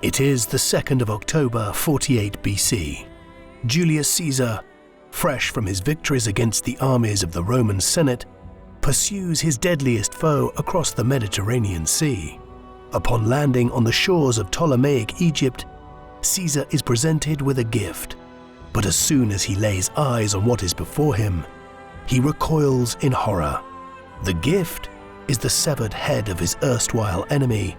It is the 2nd of October, 48 BC. Julius Caesar, fresh from his victories against the armies of the Roman Senate, pursues his deadliest foe across the Mediterranean Sea. Upon landing on the shores of Ptolemaic Egypt, Caesar is presented with a gift. But as soon as he lays eyes on what is before him, he recoils in horror. The gift is the severed head of his erstwhile enemy,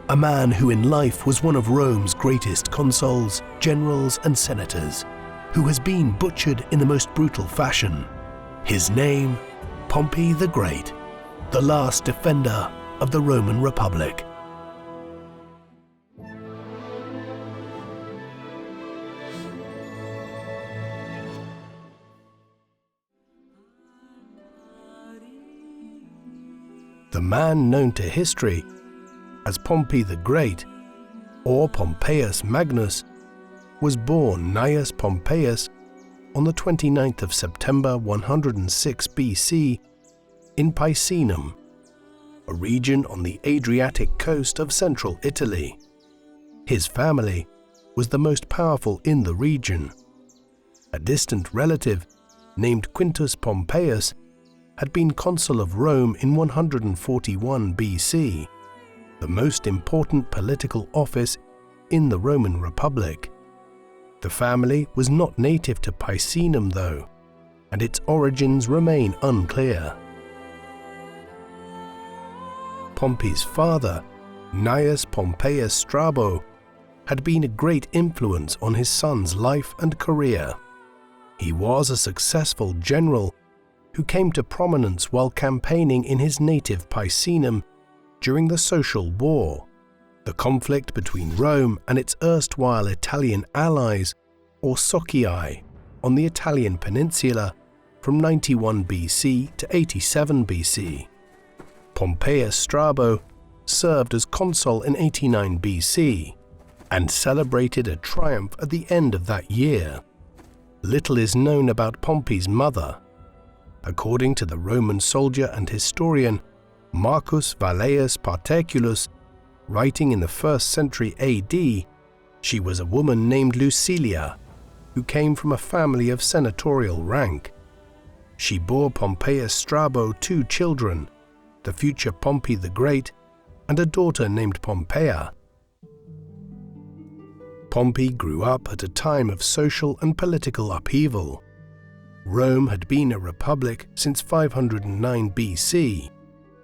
a man who in life was one of Rome's greatest consuls, generals, and senators, who has been butchered in the most brutal fashion. His name, Pompey the Great, the last defender of the Roman Republic. The man known to history as Pompey the Great, or Pompeius Magnus, was born Gnaeus Pompeius on the 29th of September 106 BC in Picenum, a region on the Adriatic coast of central Italy. His family was the most powerful in the region. A distant relative named Quintus Pompeius had been consul of Rome in 141 BC, the most important political office in the Roman Republic. The family was not native to Picenum though, and its origins remain unclear. Pompey's father, Gnaeus Pompeius Strabo, had been a great influence on his son's life and career. He was a successful general who came to prominence while campaigning in his native Picenum during the Social War, the conflict between Rome and its erstwhile Italian allies, or Socii, on the Italian peninsula from 91 BC to 87 BC. Pompeius Strabo served as consul in 89 BC and celebrated a triumph at the end of that year. Little is known about Pompey's mother. According to the Roman soldier and historian Marcus Valerius Paterculus, writing in the 1st century AD, she was a woman named Lucilia, who came from a family of senatorial rank. She bore Pompeius Strabo 2 children, the future Pompey the Great, and a daughter named Pompeia. Pompey grew up at a time of social and political upheaval. Rome had been a republic since 509 BC,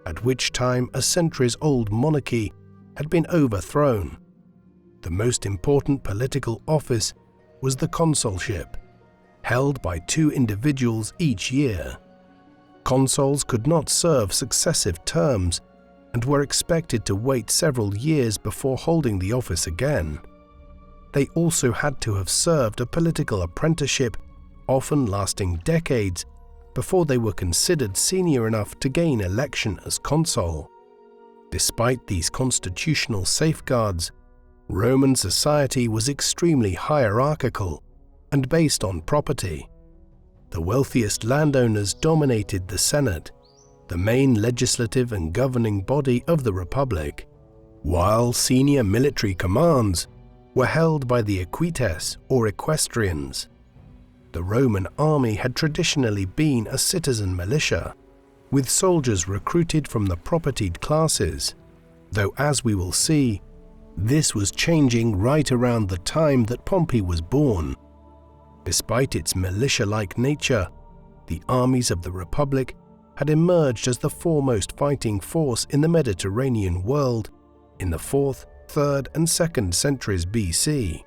at which time a centuries-old monarchy had been overthrown. The most important political office was the consulship, held by 2 individuals each year. Consuls could not serve successive terms and were expected to wait several years before holding the office again. They also had to have served a political apprenticeship, often lasting decades, before they were considered senior enough to gain election as consul. Despite these constitutional safeguards, Roman society was extremely hierarchical and based on property. The wealthiest landowners dominated the Senate, the main legislative and governing body of the Republic, while senior military commands were held by the equites or equestrians. The Roman army had traditionally been a citizen militia, with soldiers recruited from the propertied classes, though as we will see, this was changing right around the time that Pompey was born. Despite its militia-like nature, the armies of the Republic had emerged as the foremost fighting force in the Mediterranean world in the 4th, 3rd, and 2nd centuries BC,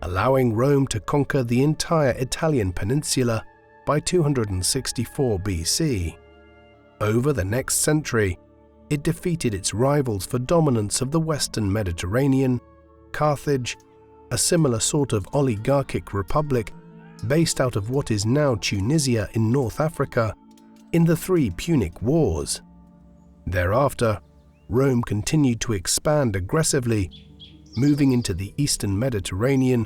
allowing Rome to conquer the entire Italian peninsula by 264 BC. Over the next century, it defeated its rivals for dominance of the Western Mediterranean, Carthage, a similar sort of oligarchic republic based out of what is now Tunisia in North Africa, in the 3 Punic Wars. Thereafter, Rome continued to expand aggressively, moving into the Eastern Mediterranean,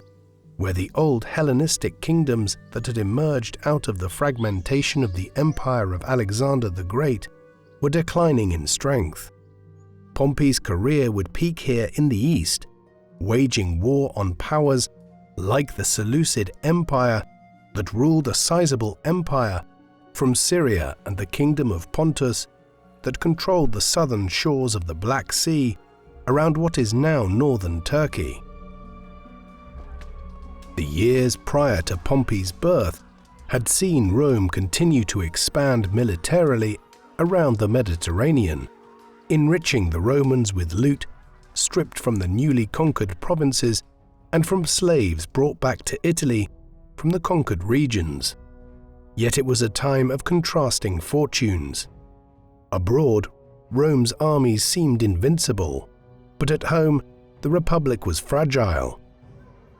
where the old Hellenistic kingdoms that had emerged out of the fragmentation of the empire of Alexander the Great were declining in strength. Pompey's career would peak here in the east, waging war on powers like the Seleucid Empire that ruled a sizable empire from Syria and the Kingdom of Pontus that controlled the southern shores of the Black Sea around what is now northern Turkey. The years prior to Pompey's birth had seen Rome continue to expand militarily around the Mediterranean, enriching the Romans with loot stripped from the newly conquered provinces and from slaves brought back to Italy from the conquered regions. Yet it was a time of contrasting fortunes. Abroad, Rome's armies seemed invincible, but at home, the Republic was fragile.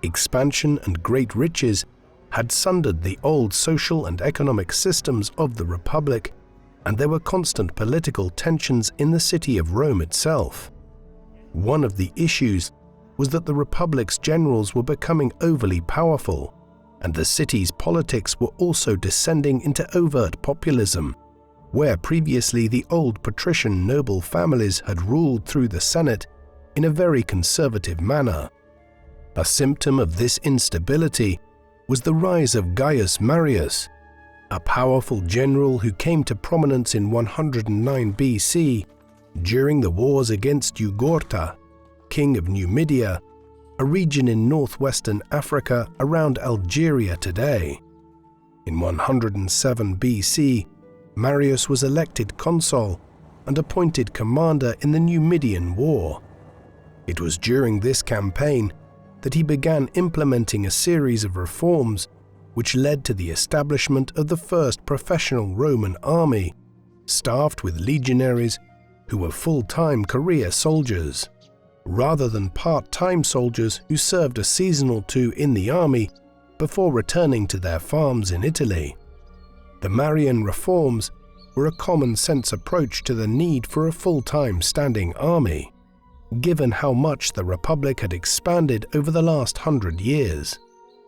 Expansion and great riches had sundered the old social and economic systems of the Republic, and there were constant political tensions in the city of Rome itself. One of the issues was that the Republic's generals were becoming overly powerful, and the city's politics were also descending into overt populism, where previously the old patrician noble families had ruled through the Senate in a very conservative manner. A symptom of this instability was the rise of Gaius Marius, a powerful general who came to prominence in 109 BC during the wars against Jugurtha, king of Numidia, a region in northwestern Africa around Algeria today. In 107 BC, Marius was elected consul and appointed commander in the Numidian War. It was during this campaign that he began implementing a series of reforms which led to the establishment of the first professional Roman army, staffed with legionaries who were full-time career soldiers, rather than part-time soldiers who served a season or two in the army before returning to their farms in Italy. The Marian reforms were a common-sense approach to the need for a full-time standing army, given how much the Republic had expanded over the last 100 years.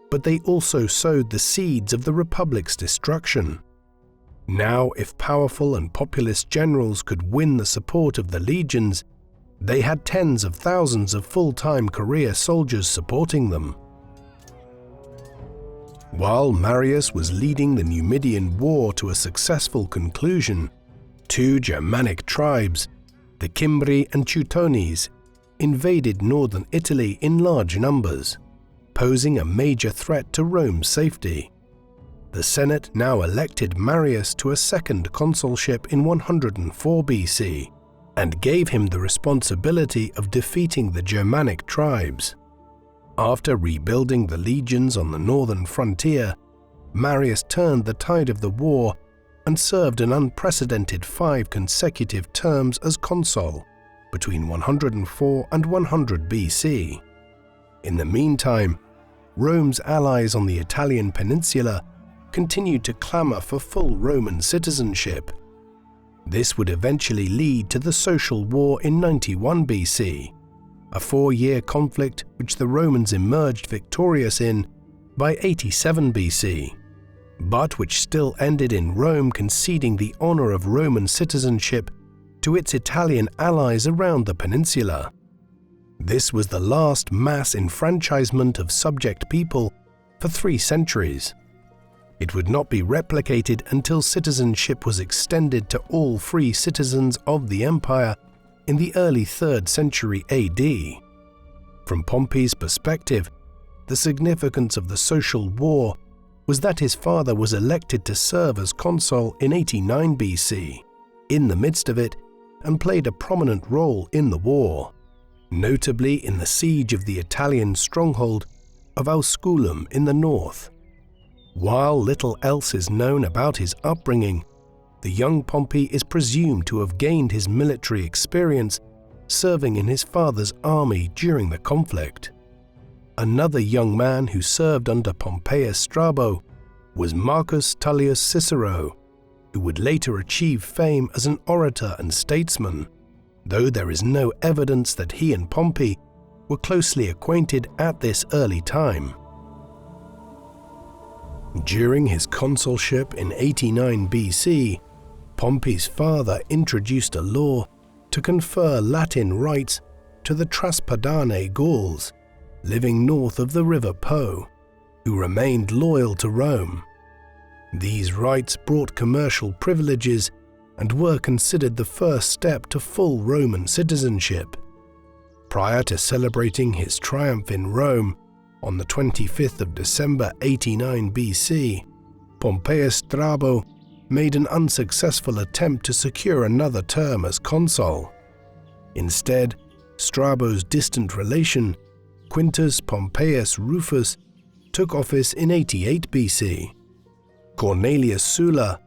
But they also sowed the seeds of the Republic's destruction. Now, if powerful and populist generals could win the support of the legions, they had tens of thousands of full-time career soldiers supporting them. While Marius was leading the Numidian War to a successful conclusion, two Germanic tribes, the Cimbri and Teutones, invaded northern Italy in large numbers, posing a major threat to Rome's safety. The Senate now elected Marius to a second consulship in 104 BC and gave him the responsibility of defeating the Germanic tribes. After rebuilding the legions on the northern frontier, Marius turned the tide of the war and served an unprecedented 5 consecutive terms as consul between 104 and 100 BC. In the meantime, Rome's allies on the Italian peninsula continued to clamor for full Roman citizenship. This would eventually lead to the Social War in 91 BC, a 4-year conflict which the Romans emerged victorious in by 87 BC, but which still ended in Rome conceding the honor of Roman citizenship to its Italian allies around the peninsula. This was the last mass enfranchisement of subject people for 3 centuries. It would not be replicated until citizenship was extended to all free citizens of the empire in the early 3rd century AD. From Pompey's perspective, the significance of the Social War was that his father was elected to serve as consul in 89 BC, in the midst of it, and played a prominent role in the war, notably in the siege of the Italian stronghold of Ausculum in the north. While little else is known about his upbringing, the young Pompey is presumed to have gained his military experience serving in his father's army during the conflict. Another young man who served under Pompeius Strabo was Marcus Tullius Cicero, who would later achieve fame as an orator and statesman, though there is no evidence that he and Pompey were closely acquainted at this early time. During his consulship in 89 BC, Pompey's father introduced a law to confer Latin rights to the Traspadane Gauls living north of the river Po, who remained loyal to Rome. These rights brought commercial privileges and were considered the first step to full Roman citizenship. Prior to celebrating his triumph in Rome on the 25th of December 89 BC, Pompeius Strabo made an unsuccessful attempt to secure another term as consul. Instead, Strabo's distant relation, Quintus Pompeius Rufus, took office in 88 BC. Cornelius Sulla,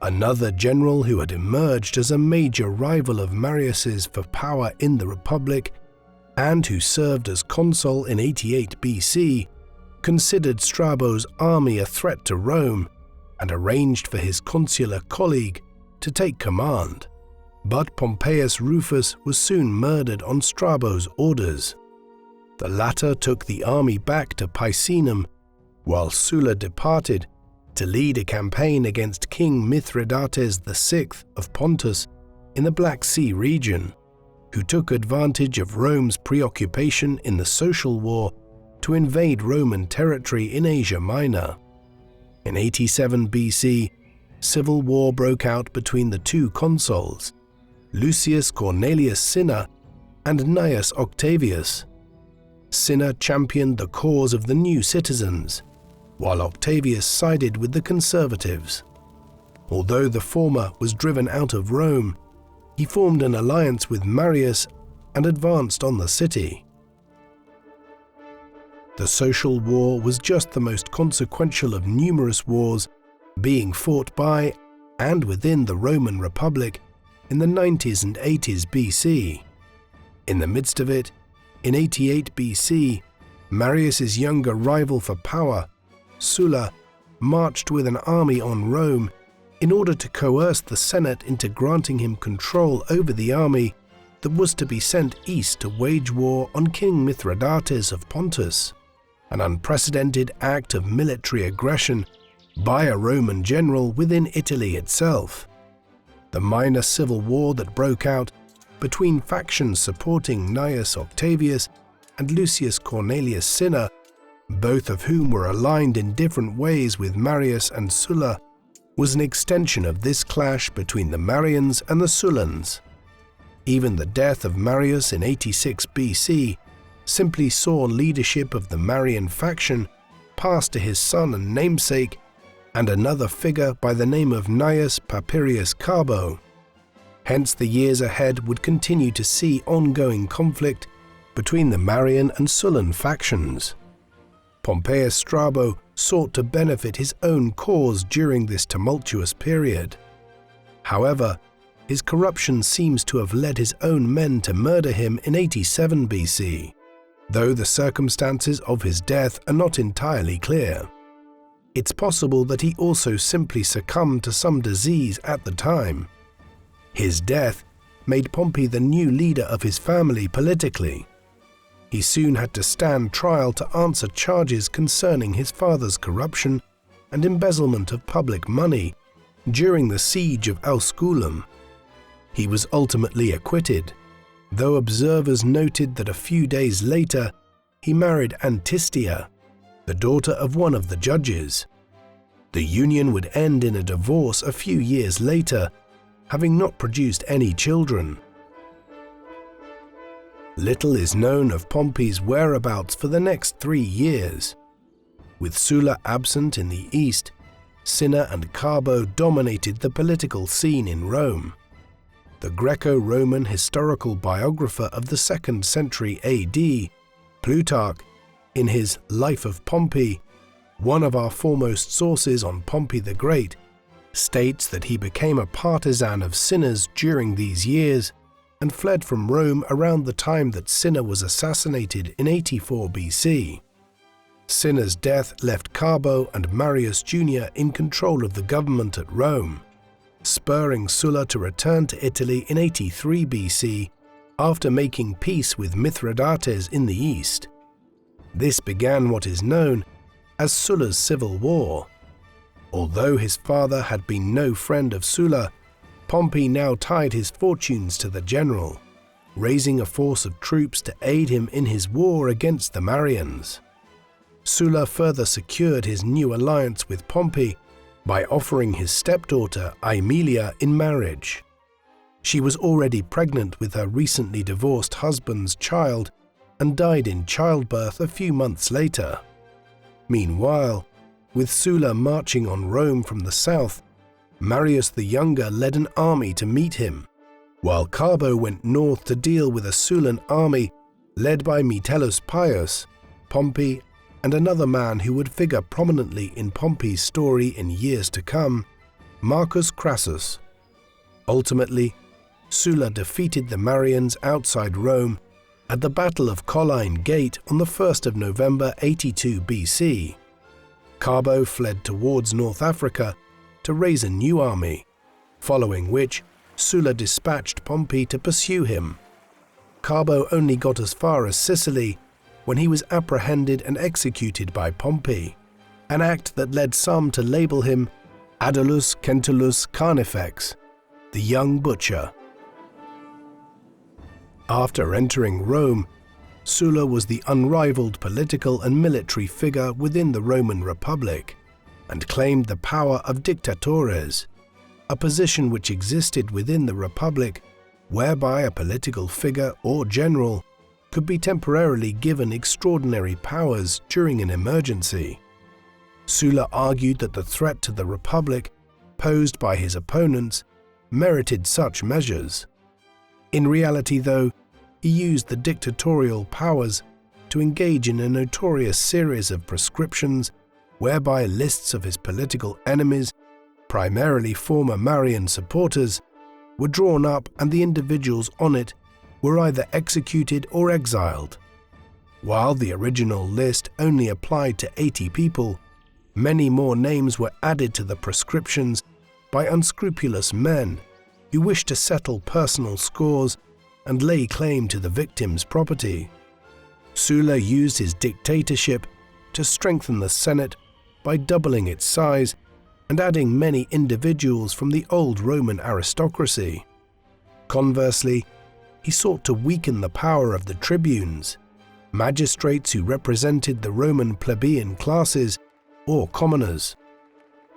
another general who had emerged as a major rival of Marius's for power in the Republic and who served as consul in 88 BC, considered Strabo's army a threat to Rome and arranged for his consular colleague to take command. But Pompeius Rufus was soon murdered on Strabo's orders. The latter took the army back to Picenum, while Sulla departed to lead a campaign against King Mithridates VI of Pontus in the Black Sea region, who took advantage of Rome's preoccupation in the social war to invade Roman territory in Asia Minor. In 87 BC, civil war broke out between the two consuls, Lucius Cornelius Cinna and Gnaeus Octavius. Cinna championed the cause of the new citizens, while Octavius sided with the conservatives. Although the former was driven out of Rome, he formed an alliance with Marius and advanced on the city. The social war was just the most consequential of numerous wars being fought by and within the Roman Republic in the 90s and 80s BC. In the midst of it, in 88 BC, Marius's younger rival for power, Sulla, marched with an army on Rome in order to coerce the Senate into granting him control over the army that was to be sent east to wage war on King Mithridates of Pontus, an unprecedented act of military aggression by a Roman general within Italy itself. The minor civil war that broke out between factions supporting Gnaeus Octavius and Lucius Cornelius Cinna, both of whom were aligned in different ways with Marius and Sulla, was an extension of this clash between the Marians and the Sullans. Even the death of Marius in 86 BC simply saw leadership of the Marian faction pass to his son and namesake and another figure by the name of Gnaeus Papirius Carbo. Hence the years ahead would continue to see ongoing conflict between the Marian and Sullan factions. Pompeius Strabo sought to benefit his own cause during this tumultuous period. However, his corruption seems to have led his own men to murder him in 87 BC, though the circumstances of his death are not entirely clear. It's possible that he also simply succumbed to some disease at the time. His death made Pompey the new leader of his family politically. He soon had to stand trial to answer charges concerning his father's corruption and embezzlement of public money during the siege of Asculum. He was ultimately acquitted, though observers noted that a few days later he married Antistia, the daughter of one of the judges. The union would end in a divorce a few years later, having not produced any children. Little is known of Pompey's whereabouts for the next 3 years. With Sulla absent in the east, Cinna and Carbo dominated the political scene in Rome. The Greco-Roman historical biographer of the 2nd century AD, Plutarch, in his Life of Pompey, one of our foremost sources on Pompey the Great, states that he became a partisan of Cinna's during these years and fled from Rome around the time that Cinna was assassinated in 84 BC. Cinna's death left Carbo and Marius Jr. in control of the government at Rome, spurring Sulla to return to Italy in 83 BC after making peace with Mithridates in the east. This began what is known as Sulla's civil war. Although his father had been no friend of Sulla, Pompey now tied his fortunes to the general. raising a force of troops to aid him in his war against the Marians. Sulla further secured his new alliance with Pompey by offering his stepdaughter Aemilia in marriage. She was already pregnant with her recently divorced husband's child and died in childbirth a few months later. Meanwhile, with Sulla marching on Rome from the south, Marius the Younger led an army to meet him, while Carbo went north to deal with a Sullan army led by Metellus Pius, Pompey, and another man who would figure prominently in Pompey's story in years to come, Marcus Crassus. Ultimately, Sulla defeated the Marians outside Rome at the Battle of Colline Gate on the 1st of November 82 BC. Carbo fled towards North Africa to raise a new army, following which Sulla dispatched Pompey to pursue him. Carbo only got as far as Sicily when he was apprehended and executed by Pompey, an act that led some to label him Adulus Centulus Carnifex, the young butcher. After entering Rome, Sulla was the unrivaled political and military figure within the Roman Republic and claimed the power of dictatores, a position which existed within the Republic whereby a political figure or general could be temporarily given extraordinary powers during an emergency. Sulla argued that the threat to the Republic posed by his opponents merited such measures. In reality, though, he used the dictatorial powers to engage in a notorious series of proscriptions whereby lists of his political enemies, primarily former Marian supporters, were drawn up and the individuals on it were either executed or exiled. While the original list only applied to 80 people, many more names were added to the proscriptions by unscrupulous men who wished to settle personal scores and lay claim to the victim's property. Sulla used his dictatorship to strengthen the Senate by doubling its size and adding many individuals from the old Roman aristocracy. Conversely, he sought to weaken the power of the tribunes, magistrates who represented the Roman plebeian classes or commoners.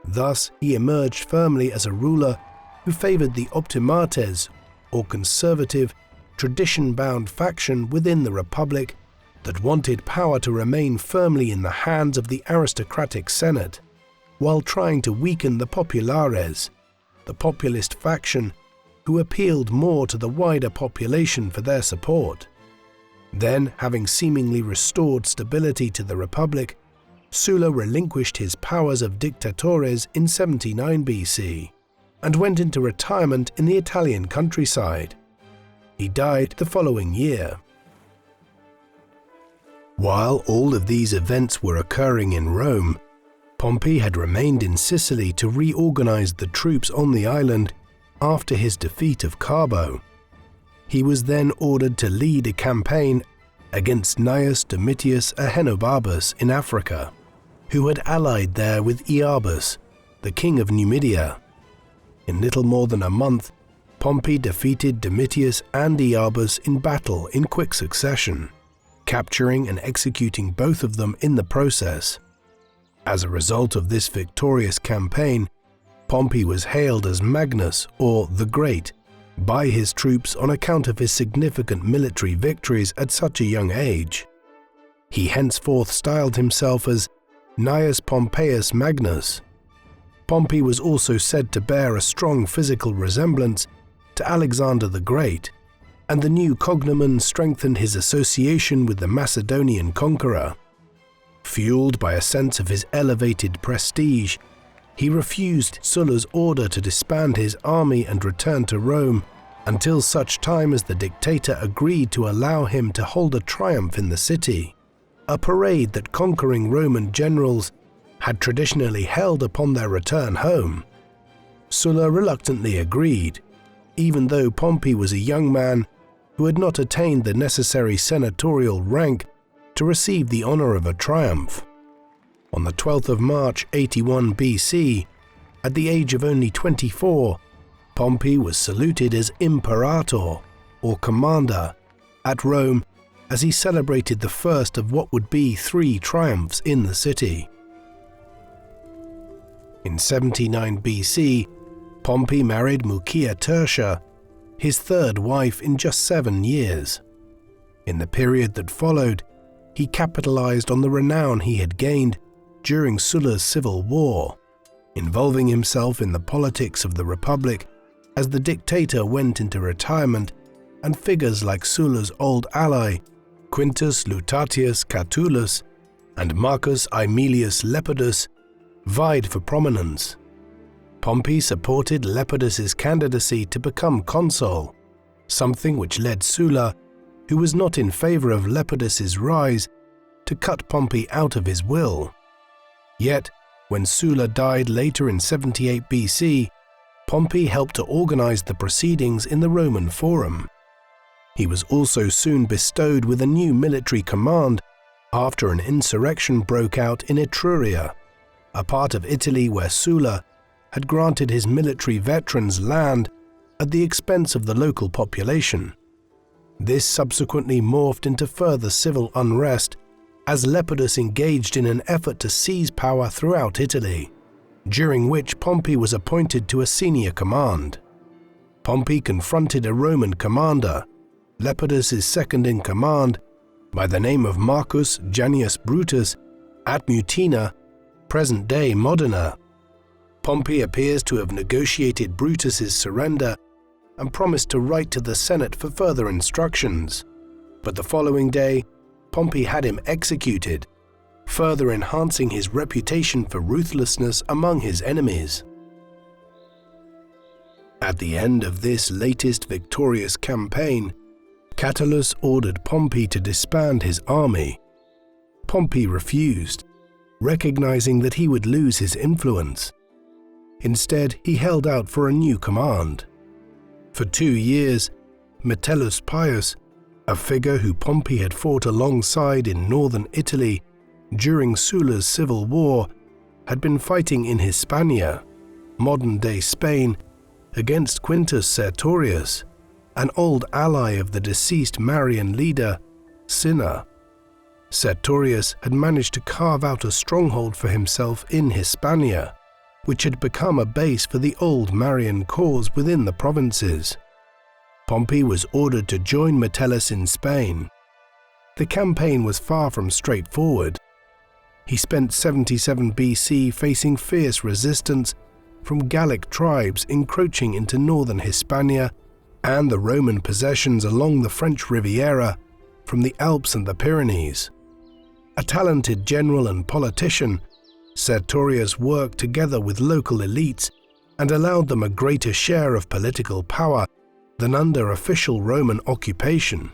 Thus, he emerged firmly as a ruler who favored the optimates, or conservative, tradition-bound faction within the Republic that wanted power to remain firmly in the hands of the aristocratic Senate, while trying to weaken the populares, the populist faction who appealed more to the wider population for their support. Then, having seemingly restored stability to the Republic, Sulla relinquished his powers of dictatores in 79 BC and went into retirement in the Italian countryside. He died the following year. While all of these events were occurring in Rome, Pompey had remained in Sicily to reorganize the troops on the island after his defeat of Carbo. He was then ordered to lead a campaign against Gnaeus Domitius Ahenobarbus in Africa, who had allied there with Iarbas, the king of Numidia. In little more than a month, Pompey defeated Domitius and Iarbas in battle in quick succession, capturing and executing both of them in the process. As a result of this victorious campaign, Pompey was hailed as Magnus, or the Great, by his troops on account of his significant military victories at such a young age. He henceforth styled himself as Gnaeus Pompeius Magnus. Pompey was also said to bear a strong physical resemblance to Alexander the Great, and the new cognomen strengthened his association with the Macedonian conqueror. Fueled by a sense of his elevated prestige, he refused Sulla's order to disband his army and return to Rome until such time as the dictator agreed to allow him to hold a triumph in the city, a parade that conquering Roman generals had traditionally held upon their return home. Sulla reluctantly agreed, even though Pompey was a young man who had not attained the necessary senatorial rank to receive the honor of a triumph. On the 12th of March 81 BC, at the age of only 24, Pompey was saluted as Imperator, or commander, at Rome as he celebrated the first of what would be 3 triumphs in the city. In 79 BC, Pompey married Mucia Tertia, his 3rd wife in just 7 years. In the period that followed, he capitalized on the renown he had gained during Sulla's civil war, involving himself in the politics of the Republic as the dictator went into retirement, and figures like Sulla's old ally, Quintus Lutatius Catulus and Marcus Aemilius Lepidus, vied for prominence. Pompey supported Lepidus's candidacy to become consul, something which led Sulla, who was not in favor of Lepidus's rise, to cut Pompey out of his will. Yet, when Sulla died later in 78 BC, Pompey helped to organize the proceedings in the Roman Forum. He was also soon bestowed with a new military command after an insurrection broke out in Etruria, a part of Italy where Sulla had granted his military veterans land at the expense of the local population. This subsequently morphed into further civil unrest as Lepidus engaged in an effort to seize power throughout Italy, during which Pompey was appointed to a senior command. Pompey confronted a Roman commander, Lepidus's second-in-command, by the name of Marcus Janius Brutus, at Mutina, present-day Modena. Pompey appears to have negotiated Brutus's surrender and promised to write to the Senate for further instructions, but the following day, Pompey had him executed, further enhancing his reputation for ruthlessness among his enemies. At the end of this latest victorious campaign, Catulus ordered Pompey to disband his army. Pompey refused, recognizing that he would lose his influence. Instead, he held out for a new command. For 2 years, Metellus Pius, a figure who Pompey had fought alongside in northern Italy during Sulla's civil war, had been fighting in Hispania, modern-day Spain, against Quintus Sertorius, an old ally of the deceased Marian leader, Cinna. Sertorius had managed to carve out a stronghold for himself in Hispania, which had become a base for the old Marian cause within the provinces. Pompey was ordered to join Metellus in Spain. The campaign was far from straightforward. He spent 77 BC facing fierce resistance from Gallic tribes encroaching into northern Hispania and the Roman possessions along the French Riviera from the Alps and the Pyrenees. A talented general and politician, Sertorius worked together with local elites and allowed them a greater share of political power than under official Roman occupation.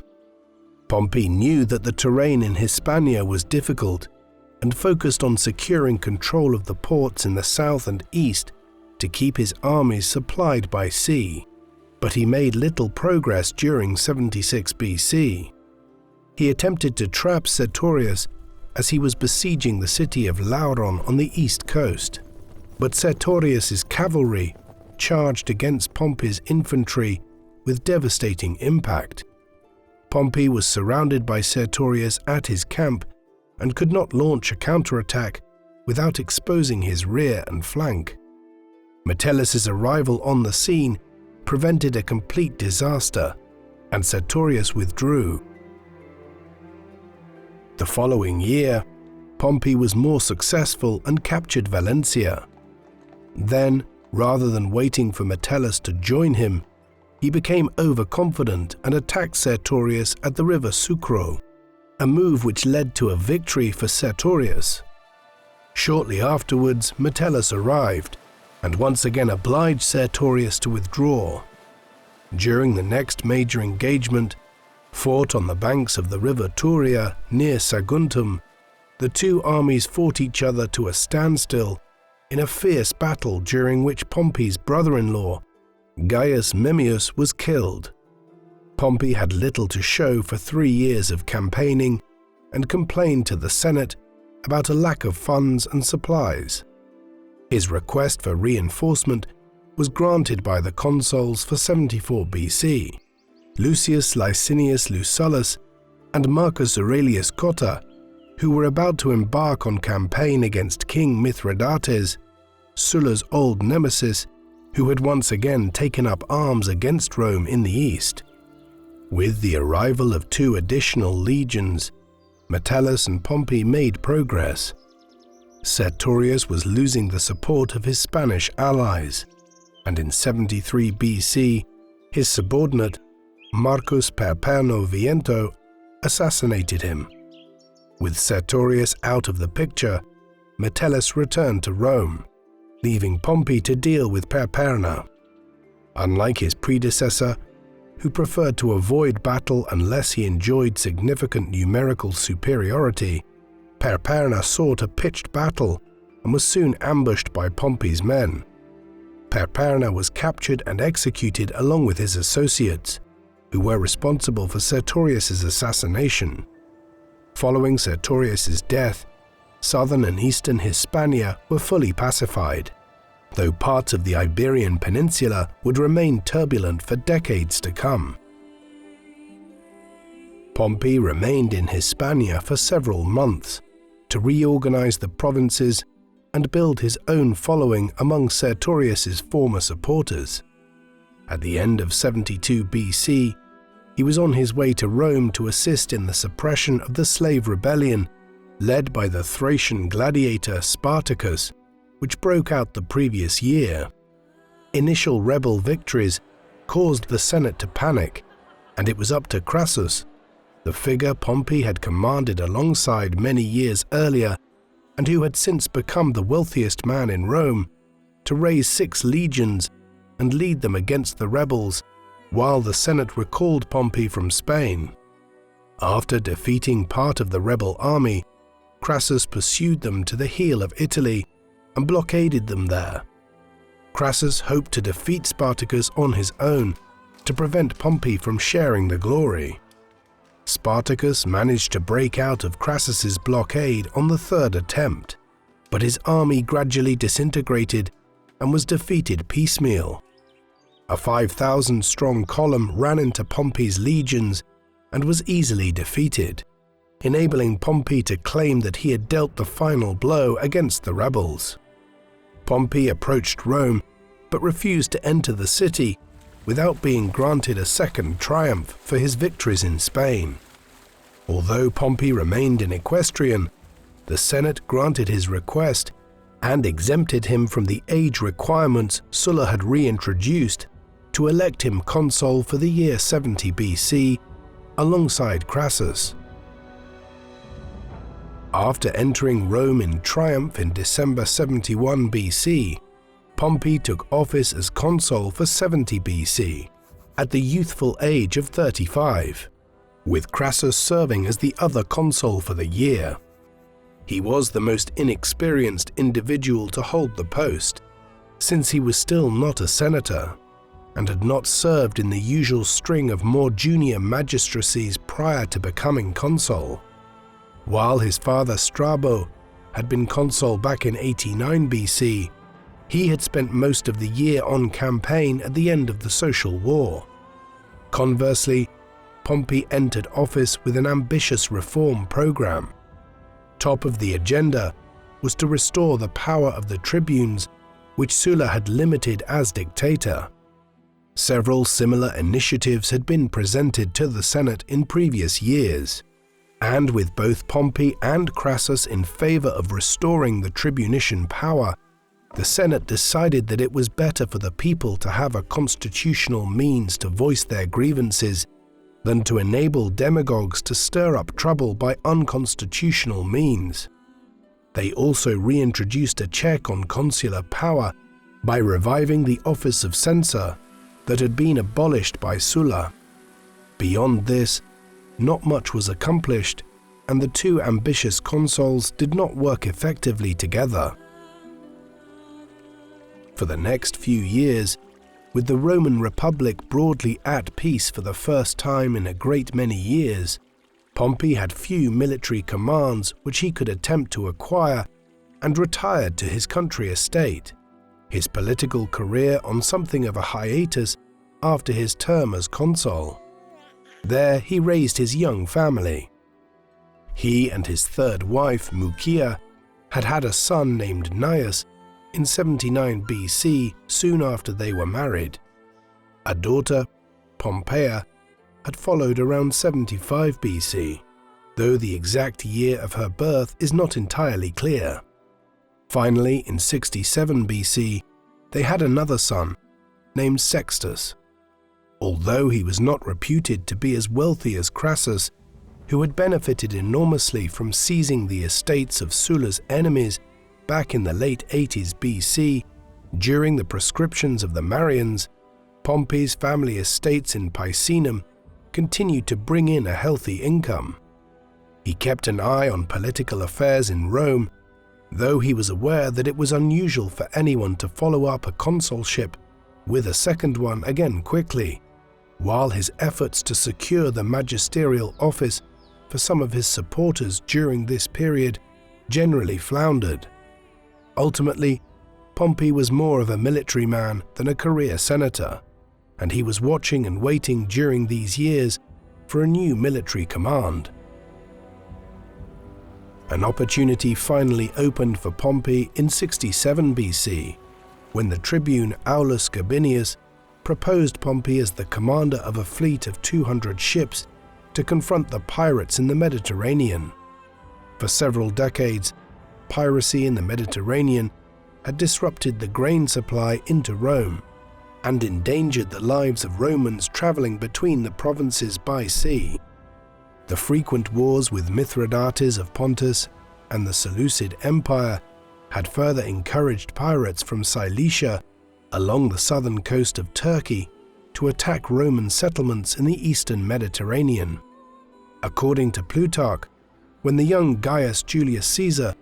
Pompey knew that the terrain in Hispania was difficult and focused on securing control of the ports in the south and east to keep his armies supplied by sea, but he made little progress during 76 BC. He attempted to trap Sertorius as he was besieging the city of Lauron on the east coast, but Sertorius's cavalry charged against Pompey's infantry with devastating impact. Pompey was surrounded by Sertorius at his camp and could not launch a counterattack without exposing his rear and flank. Metellus's arrival on the scene prevented a complete disaster, and Sertorius withdrew. The following year, Pompey was more successful and captured Valentia. Then, rather than waiting for Metellus to join him, he became overconfident and attacked Sertorius at the river Sucro, a move which led to a victory for Sertorius. Shortly afterwards, Metellus arrived and once again obliged Sertorius to withdraw. During the next major engagement, fought on the banks of the river Turia near Saguntum, the two armies fought each other to a standstill in a fierce battle during which Pompey's brother-in-law, Gaius Memmius, was killed. Pompey had little to show for 3 years of campaigning and complained to the Senate about a lack of funds and supplies. His request for reinforcement was granted by the consuls for 74 BC, Lucius Licinius Lucullus, and Marcus Aurelius Cotta, who were about to embark on campaign against King Mithridates, Sulla's old nemesis, who had once again taken up arms against Rome in the east. With the arrival of 2 additional legions, Metellus and Pompey made progress. Sertorius was losing the support of his Spanish allies, and in 73 BC, his subordinate, Marcus Perperno Viento, assassinated him. With Sertorius out of the picture, Metellus returned to Rome, leaving Pompey to deal with Perperna. Unlike his predecessor, who preferred to avoid battle unless he enjoyed significant numerical superiority, Perperna sought a pitched battle and was soon ambushed by Pompey's men. Perperna was captured and executed along with his associates, who were responsible for Sertorius's assassination. Following Sertorius's death, southern and eastern Hispania were fully pacified, though parts of the Iberian Peninsula would remain turbulent for decades to come. Pompey remained in Hispania for several months to reorganize the provinces and build his own following among Sertorius's former supporters. At the end of 72 BC, he was on his way to Rome to assist in the suppression of the slave rebellion led by the Thracian gladiator Spartacus, which broke out the previous year. Initial rebel victories caused the Senate to panic, and it was up to Crassus, the figure Pompey had commanded alongside many years earlier and who had since become the wealthiest man in Rome, to raise 6 legions and lead them against the rebels, while the Senate recalled Pompey from Spain. After defeating part of the rebel army, Crassus pursued them to the heel of Italy and blockaded them there. Crassus hoped to defeat Spartacus on his own to prevent Pompey from sharing the glory. Spartacus managed to break out of Crassus's blockade on the 3rd attempt, but his army gradually disintegrated and was defeated piecemeal. A 5,000-strong column ran into Pompey's legions and was easily defeated, enabling Pompey to claim that he had dealt the final blow against the rebels. Pompey approached Rome but refused to enter the city without being granted a second triumph for his victories in Spain. Although Pompey remained in Equestrian, the Senate granted his request and exempted him from the age requirements Sulla had reintroduced to elect him consul for the year 70 BC alongside Crassus. After entering Rome in triumph in December 71 BC, Pompey took office as consul for 70 BC, at the youthful age of 35, with Crassus serving as the other consul for the year. He was the most inexperienced individual to hold the post, since he was still not a senator, and had not served in the usual string of more junior magistracies prior to becoming consul. While his father Strabo had been consul back in 89 BC, he had spent most of the year on campaign at the end of the Social War. Conversely, Pompey entered office with an ambitious reform program. Top of the agenda was to restore the power of the tribunes, which Sulla had limited as dictator. Several similar initiatives had been presented to the Senate in previous years, and with both Pompey and Crassus in favor of restoring the tribunician power, the Senate decided that it was better for the people to have a constitutional means to voice their grievances than to enable demagogues to stir up trouble by unconstitutional means. They also reintroduced a check on consular power by reviving the office of censor that had been abolished by Sulla. Beyond this, not much was accomplished, and the two ambitious consuls did not work effectively together. For the next few years, with the Roman Republic broadly at peace for the first time in a great many years, Pompey had few military commands which he could attempt to acquire and retired to his country estate, his political career on something of a hiatus after his term as consul. There he raised his young family. He and his third wife, Mucia, had had a son named Gnaeus in 79 BC soon after they were married. A daughter, Pompeia, had followed around 75 BC, though the exact year of her birth is not entirely clear. Finally, in 67 BC, they had another son, named Sextus. Although he was not reputed to be as wealthy as Crassus, who had benefited enormously from seizing the estates of Sulla's enemies back in the late 80s BC, during the proscriptions of the Marians, Pompey's family estates in Picenum continued to bring in a healthy income. He kept an eye on political affairs in Rome, though he was aware that it was unusual for anyone to follow up a consulship with a second one again quickly, while his efforts to secure the magisterial office for some of his supporters during this period generally floundered. Ultimately, Pompey was more of a military man than a career senator, and he was watching and waiting during these years for a new military command. An opportunity finally opened for Pompey in 67 BC, when the tribune Aulus Gabinius proposed Pompey as the commander of a fleet of 200 ships to confront the pirates in the Mediterranean. For several decades, piracy in the Mediterranean had disrupted the grain supply into Rome and endangered the lives of Romans traveling between the provinces by sea. The frequent wars with Mithridates of Pontus and the Seleucid Empire had further encouraged pirates from Cilicia along the southern coast of Turkey to attack Roman settlements in the eastern Mediterranean. According to Plutarch, when the young Gaius Julius Caesar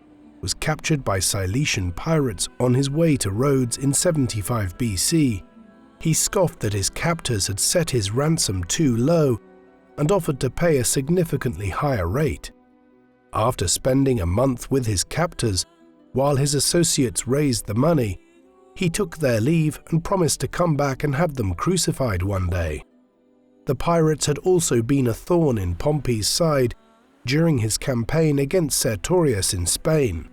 was captured by Cilician pirates on his way to Rhodes in 75 BC, he scoffed that his captors had set his ransom too low and offered to pay a significantly higher rate. After spending a month with his captors, while his associates raised the money, he took their leave and promised to come back and have them crucified one day. The pirates had also been a thorn in Pompey's side during his campaign against Sertorius in Spain,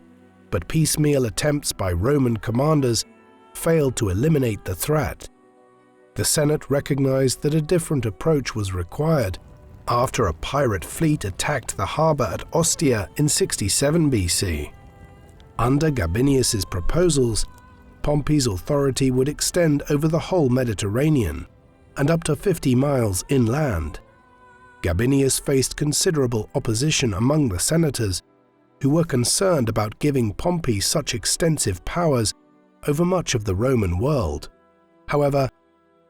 but piecemeal attempts by Roman commanders failed to eliminate the threat. The Senate recognized that a different approach was required after a pirate fleet attacked the harbor at Ostia in 67 BC. Under Gabinius's proposals, Pompey's authority would extend over the whole Mediterranean and up to 50 miles inland. Gabinius faced considerable opposition among the senators, who were concerned about giving Pompey such extensive powers over much of the Roman world. However,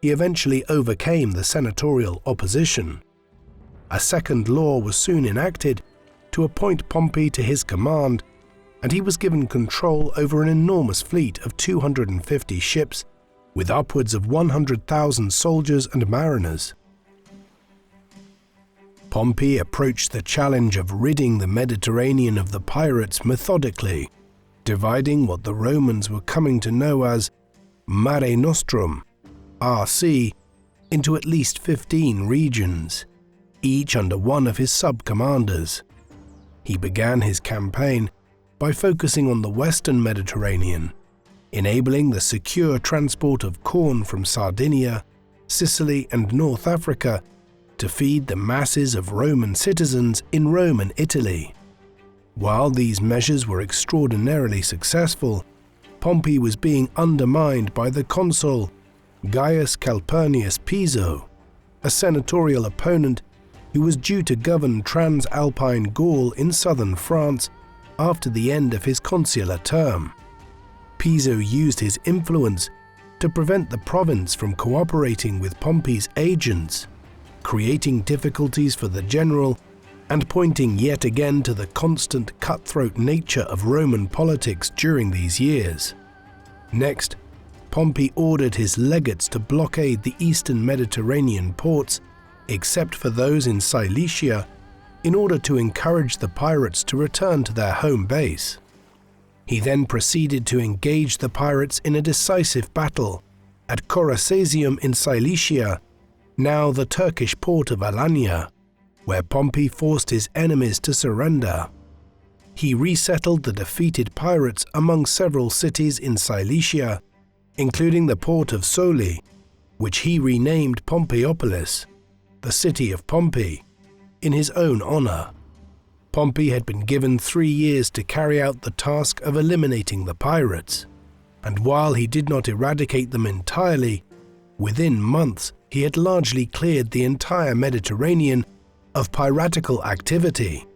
he eventually overcame the senatorial opposition. A second law was soon enacted to appoint Pompey to his command, and he was given control over an enormous fleet of 250 ships with upwards of 100,000 soldiers and mariners. Pompey approached the challenge of ridding the Mediterranean of the pirates methodically, dividing what the Romans were coming to know as Mare Nostrum, RC, into at least 15 regions, each under one of his sub-commanders. He began his campaign by focusing on the western Mediterranean, enabling the secure transport of corn from Sardinia, Sicily, and North Africa to feed the masses of Roman citizens in Rome and Italy. While these measures were extraordinarily successful, Pompey was being undermined by the consul Gaius Calpurnius Piso, a senatorial opponent who was due to govern Transalpine Gaul in southern France after the end of his consular term. Piso used his influence to prevent the province from cooperating with Pompey's agents, creating difficulties for the general and pointing yet again to the constant cutthroat nature of Roman politics during these years. Next, Pompey ordered his legates to blockade the eastern Mediterranean ports, except for those in Cilicia, in order to encourage the pirates to return to their home base. He then proceeded to engage the pirates in a decisive battle at Coracesium in Cilicia, now the Turkish port of Alanya, where Pompey forced his enemies to surrender. He resettled the defeated pirates among several cities in Cilicia, including the port of Soli, which he renamed Pompeiopolis, the city of Pompey, in his own honor. Pompey had been given 3 years to carry out the task of eliminating the pirates, and while he did not eradicate them entirely, within months he had largely cleared the entire Mediterranean of piratical activity.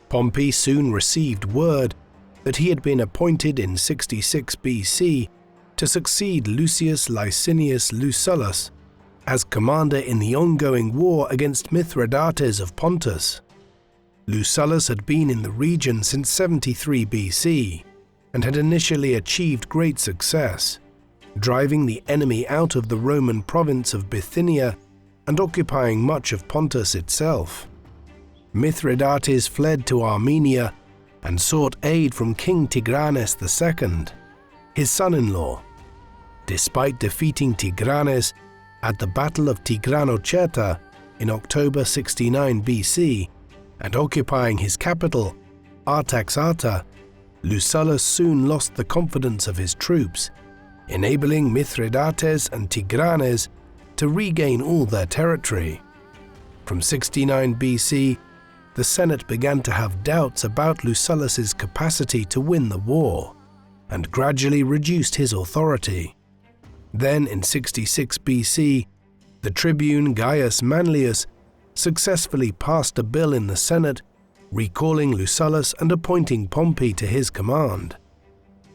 Pompey soon received word that he had been appointed in 66 BC to succeed Lucius Licinius Lucullus as commander in the ongoing war against Mithridates of Pontus. Lucullus had been in the region since 73 BC and had initially achieved great success, driving the enemy out of the Roman province of Bithynia and occupying much of Pontus itself. Mithridates fled to Armenia and sought aid from King Tigranes II, his son-in-law. Despite defeating Tigranes at the Battle of Tigranocerta in October 69 BC and occupying his capital, Artaxata, Lucullus soon lost the confidence of his troops, enabling Mithridates and Tigranes to regain all their territory. From 69 BC, the Senate began to have doubts about Lucullus's capacity to win the war, and gradually reduced his authority. Then in 66 BC, the tribune Gaius Manlius successfully passed a bill in the Senate recalling Lucullus and appointing Pompey to his command.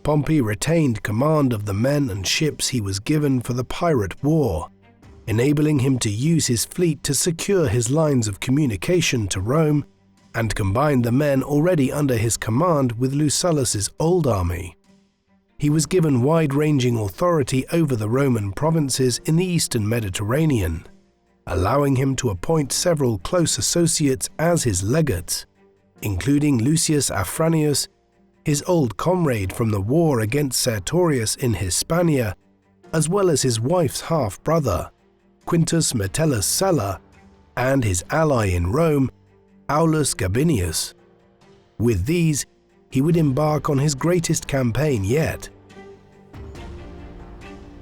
Pompey retained command of the men and ships he was given for the pirate war, enabling him to use his fleet to secure his lines of communication to Rome and combine the men already under his command with Lucullus's old army. He was given wide-ranging authority over the Roman provinces in the eastern Mediterranean, allowing him to appoint several close associates as his legates, including Lucius Afranius, his old comrade from the war against Sertorius in Hispania, as well as his wife's half-brother, Quintus Metellus Sella, and his ally in Rome, Aulus Gabinius. With these, he would embark on his greatest campaign yet.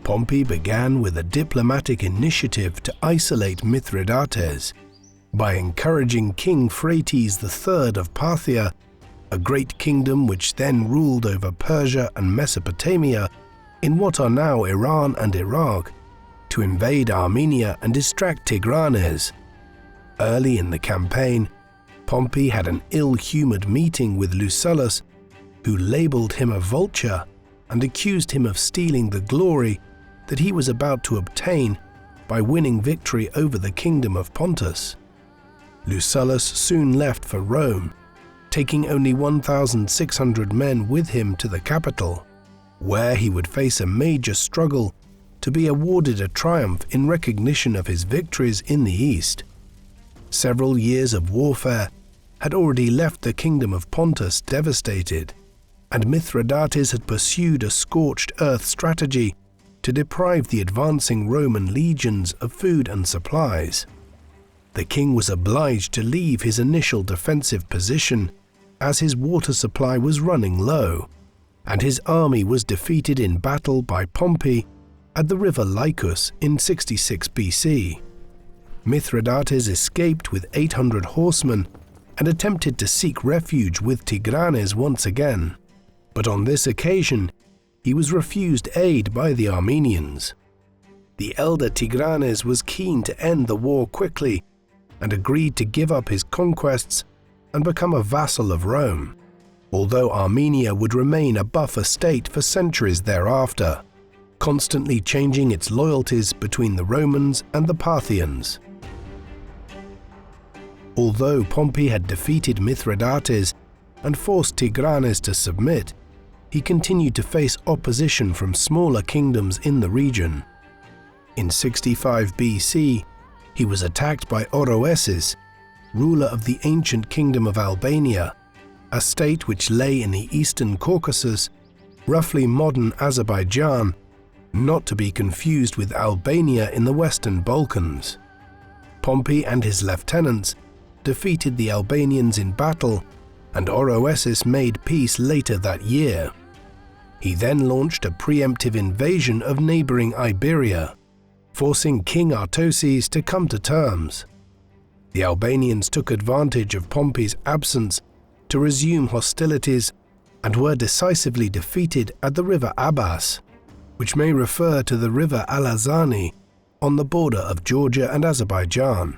Pompey began with a diplomatic initiative to isolate Mithridates by encouraging King Phraates III of Parthia, a great kingdom which then ruled over Persia and Mesopotamia in what are now Iran and Iraq, to invade Armenia and distract Tigranes. Early in the campaign, Pompey had an ill-humored meeting with Lucullus, who labeled him a vulture and accused him of stealing the glory that he was about to obtain by winning victory over the kingdom of Pontus. Lucullus soon left for Rome, taking only 1,600 men with him to the capital, where he would face a major struggle to be awarded a triumph in recognition of his victories in the east. Several years of warfare had already left the kingdom of Pontus devastated, and Mithridates had pursued a scorched earth strategy to deprive the advancing Roman legions of food and supplies. The king was obliged to leave his initial defensive position as his water supply was running low, and his army was defeated in battle by Pompey at the river Lycus in 66 BC. Mithridates escaped with 800 horsemen and attempted to seek refuge with Tigranes once again, but on this occasion he was refused aid by the Armenians. The elder Tigranes was keen to end the war quickly and agreed to give up his conquests and become a vassal of Rome, although Armenia would remain a buffer state for centuries thereafter, constantly changing its loyalties between the Romans and the Parthians. Although Pompey had defeated Mithridates and forced Tigranes to submit, he continued to face opposition from smaller kingdoms in the region. In 65 BC, he was attacked by Oroesis, ruler of the ancient kingdom of Albania, a state which lay in the eastern Caucasus, roughly modern Azerbaijan, not to be confused with Albania in the Western Balkans. Pompey and his lieutenants defeated the Albanians in battle, and Oroesis made peace later that year. He then launched a preemptive invasion of neighboring Iberia, forcing King Artoses to come to terms. The Albanians took advantage of Pompey's absence to resume hostilities and were decisively defeated at the river Abbas, which may refer to the river Alazani on the border of Georgia and Azerbaijan.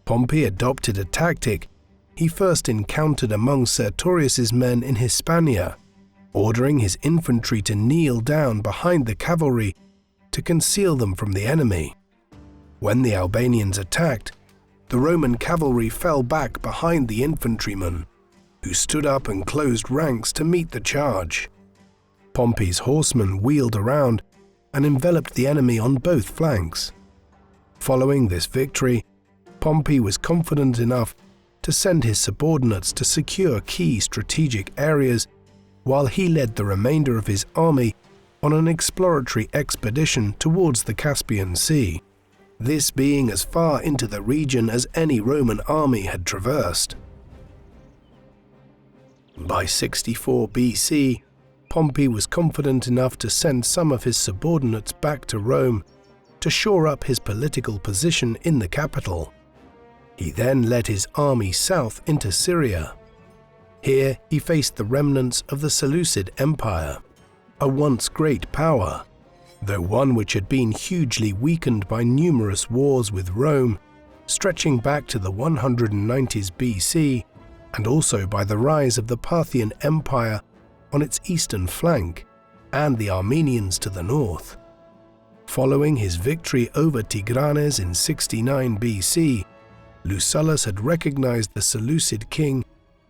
Pompey adopted a tactic he first encountered among Sertorius's men in Hispania, ordering his infantry to kneel down behind the cavalry to conceal them from the enemy. When the Albanians attacked, the Roman cavalry fell back behind the infantrymen, who stood up and closed ranks to meet the charge. Pompey's horsemen wheeled around and enveloped the enemy on both flanks. Following this victory, Pompey was confident enough to send his subordinates to secure key strategic areas while he led the remainder of his army on an exploratory expedition towards the Caspian Sea, this being as far into the region as any Roman army had traversed. By 64 BC, Pompey was confident enough to send some of his subordinates back to Rome to shore up his political position in the capital. He then led his army south into Syria. Here he faced the remnants of the Seleucid Empire, a once great power, though one which had been hugely weakened by numerous wars with Rome, stretching back to the 190s BC, and also by the rise of the Parthian Empire on its eastern flank and the Armenians to the north. Following his victory over Tigranes in 69 BC, Lucullus had recognized the Seleucid king,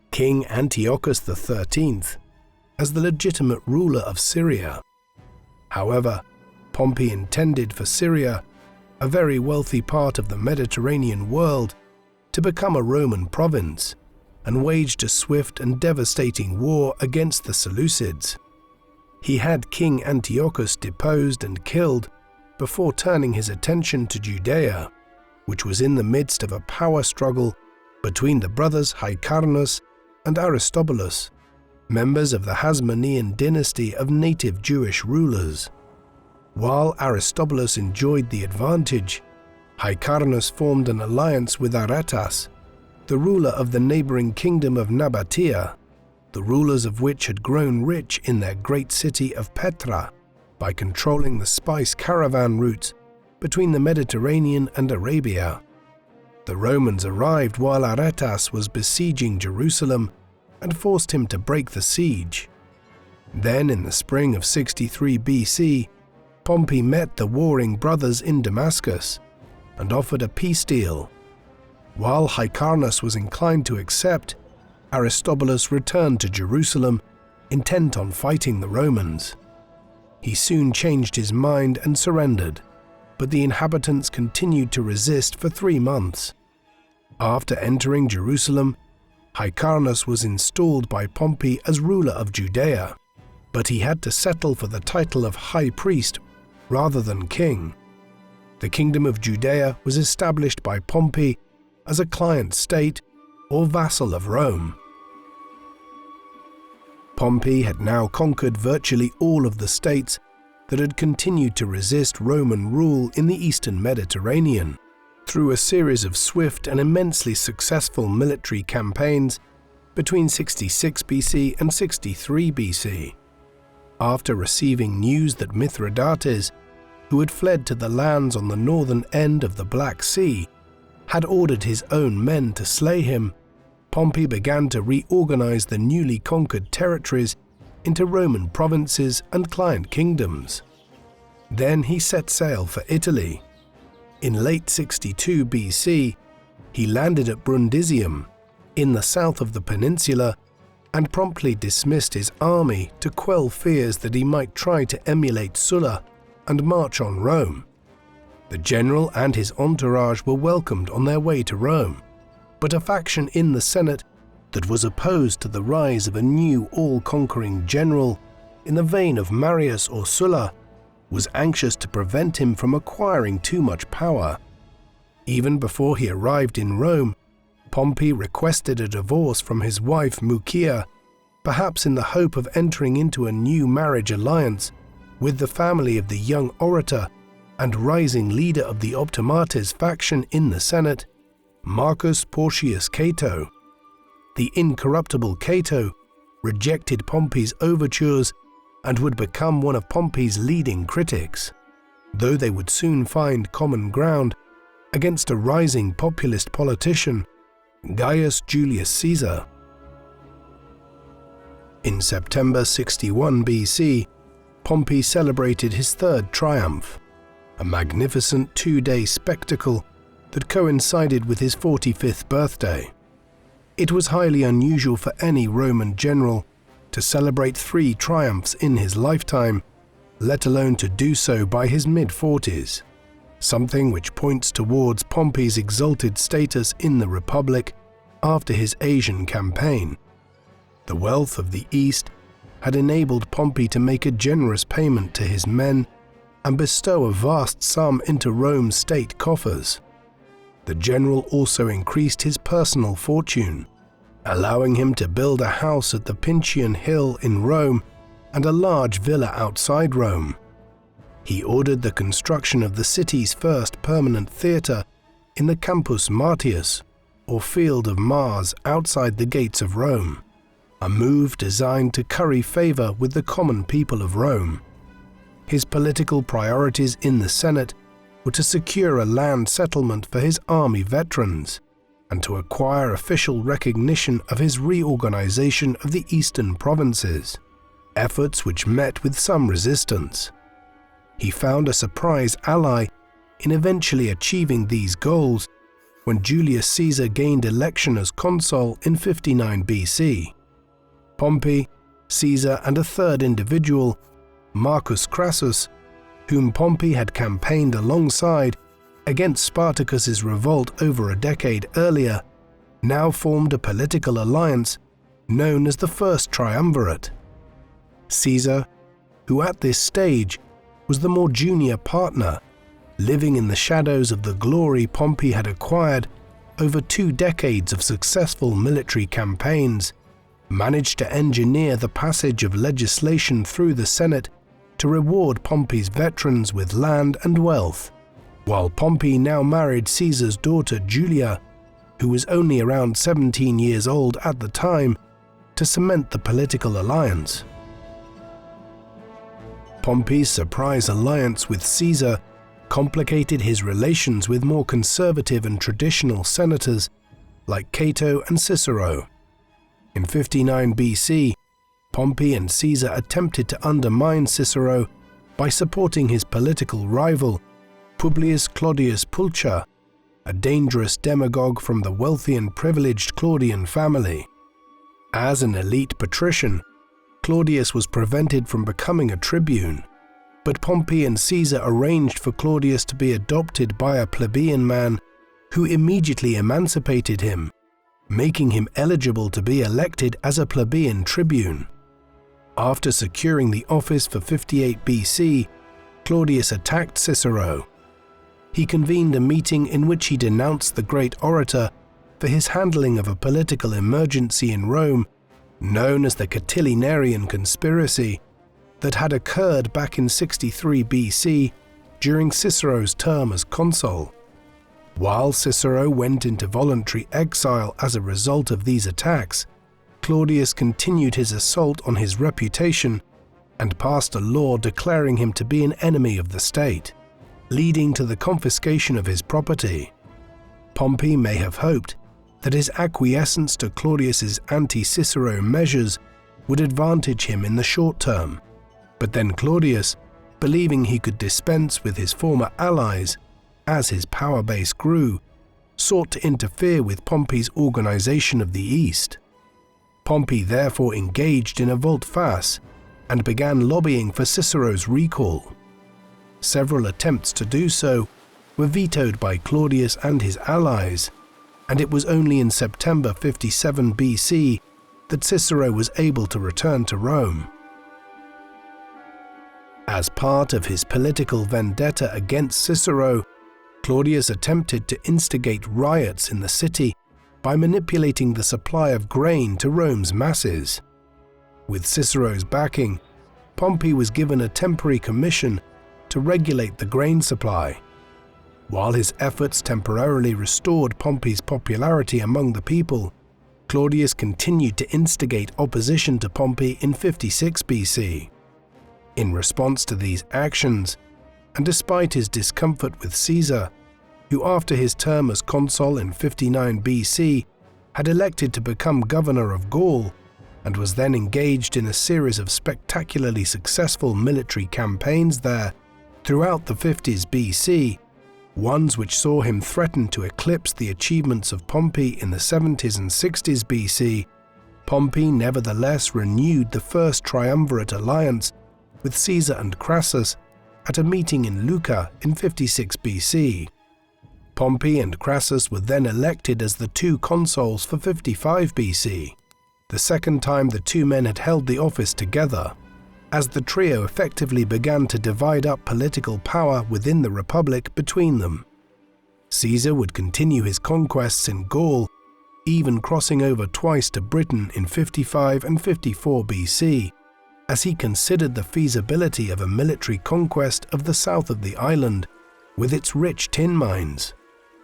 King Antiochus XIII, as the legitimate ruler of Syria. However, Pompey intended for Syria, a very wealthy part of the Mediterranean world, to become a Roman province, and waged a swift and devastating war against the Seleucids. He had King Antiochus deposed and killed before turning his attention to Judea, which was in the midst of a power struggle between the brothers Hyrcanus and Aristobulus, members of the Hasmonean dynasty of native Jewish rulers. While Aristobulus enjoyed the advantage, Hyrcanus formed an alliance with Aretas, the ruler of the neighboring kingdom of Nabatea, the rulers of which had grown rich in their great city of Petra by controlling the spice caravan routes between the Mediterranean and Arabia. The Romans arrived while Aretas was besieging Jerusalem and forced him to break the siege. Then, in the spring of 63 BC, Pompey met the warring brothers in Damascus and offered a peace deal. While Hyrcanus was inclined to accept, Aristobulus returned to Jerusalem, intent on fighting the Romans. He soon changed his mind and surrendered, but the inhabitants continued to resist for 3 months. After entering Jerusalem, Hyrcanus was installed by Pompey as ruler of Judea, but he had to settle for the title of high priest rather than king. The kingdom of Judea was established by Pompey as a client state or vassal of Rome. Pompey had now conquered virtually all of the states that had continued to resist Roman rule in the eastern Mediterranean, through a series of swift and immensely successful military campaigns between 66 BC and 63 BC. After receiving news that Mithridates, who had fled to the lands on the northern end of the Black Sea, had ordered his own men to slay him, Pompey began to reorganize the newly conquered territories into Roman provinces and client kingdoms. Then he set sail for Italy. In late 62 BC, he landed at Brundisium, in the south of the peninsula, and promptly dismissed his army to quell fears that he might try to emulate Sulla and march on Rome. The general and his entourage were welcomed on their way to Rome, but a faction in the Senate that was opposed to the rise of a new all-conquering general in the vein of Marius or Sulla was anxious to prevent him from acquiring too much power. Even before he arrived in Rome, Pompey requested a divorce from his wife Mucia, perhaps in the hope of entering into a new marriage alliance with the family of the young orator and rising leader of the Optimates faction in the Senate, Marcus Porcius Cato. The incorruptible Cato rejected Pompey's overtures and would become one of Pompey's leading critics, though they would soon find common ground against a rising populist politician, Gaius Julius Caesar. In September 61 BC, Pompey celebrated his third triumph, a magnificent two-day spectacle that coincided with his 45th birthday. It was highly unusual for any Roman general to celebrate 3 triumphs in his lifetime, let alone to do so by his mid-40s, something which points towards Pompey's exalted status in the Republic after his Asian campaign. The wealth of the East had enabled Pompey to make a generous payment to his men and bestow a vast sum into Rome's state coffers. The general also increased his personal fortune, allowing him to build a house at the Pincian Hill in Rome and a large villa outside Rome. He ordered the construction of the city's first permanent theatre in the Campus Martius, or Field of Mars, outside the gates of Rome, a move designed to curry favor with the common people of Rome. His political priorities in the Senate were to secure a land settlement for his army veterans and to acquire official recognition of his reorganization of the eastern provinces, efforts which met with some resistance. He found a surprise ally in eventually achieving these goals when Julius Caesar gained election as consul in 59 BC. Pompey, Caesar, and a third individual, Marcus Crassus, whom Pompey had campaigned alongside against Spartacus's revolt over a decade earlier, now formed a political alliance known as the First Triumvirate. Caesar, who at this stage was the more junior partner, living in the shadows of the glory Pompey had acquired over 2 decades of successful military campaigns, managed to engineer the passage of legislation through the Senate to reward Pompey's veterans with land and wealth, while Pompey now married Caesar's daughter Julia, who was only around 17 years old at the time, to cement the political alliance. Pompey's surprise alliance with Caesar complicated his relations with more conservative and traditional senators like Cato and Cicero. In 59 BC, Pompey and Caesar attempted to undermine Cicero by supporting his political rival, Publius Claudius Pulcher, a dangerous demagogue from the wealthy and privileged Claudian family. As an elite patrician, Claudius was prevented from becoming a tribune, but Pompey and Caesar arranged for Claudius to be adopted by a plebeian man who immediately emancipated him, making him eligible to be elected as a plebeian tribune. After securing the office for 58 BC, Claudius attacked Cicero. He convened a meeting in which he denounced the great orator for his handling of a political emergency in Rome known as the Catilinarian conspiracy that had occurred back in 63 BC during Cicero's term as consul. While Cicero went into voluntary exile as a result of these attacks, Claudius continued his assault on his reputation and passed a law declaring him to be an enemy of the state, leading to the confiscation of his property. Pompey may have hoped that his acquiescence to Claudius's anti-Cicero measures would advantage him in the short term, but then Claudius, believing he could dispense with his former allies as his power base grew, sought to interfere with Pompey's organization of the East. Pompey therefore engaged in a volte-face and began lobbying for Cicero's recall. Several attempts to do so were vetoed by Claudius and his allies, and it was only in September 57 BC that Cicero was able to return to Rome. As part of his political vendetta against Cicero, Claudius attempted to instigate riots in the city by manipulating the supply of grain to Rome's masses. With Cicero's backing, Pompey was given a temporary commission to regulate the grain supply. While his efforts temporarily restored Pompey's popularity among the people, Claudius continued to instigate opposition to Pompey in 56 BC. In response to these actions, and despite his discomfort with Caesar, who after his term as consul in 59 BC had elected to become governor of Gaul and was then engaged in a series of spectacularly successful military campaigns there throughout the 50s BC, ones which saw him threaten to eclipse the achievements of Pompey in the 70s and 60s BC, Pompey nevertheless renewed the First Triumvirate alliance with Caesar and Crassus at a meeting in Lucca in 56 BC. Pompey and Crassus were then elected as the two consuls for 55 BC, the second time the two men had held the office together, as the trio effectively began to divide up political power within the Republic between them. Caesar would continue his conquests in Gaul, even crossing over twice to Britain in 55 and 54 BC, as he considered the feasibility of a military conquest of the south of the island with its rich tin mines,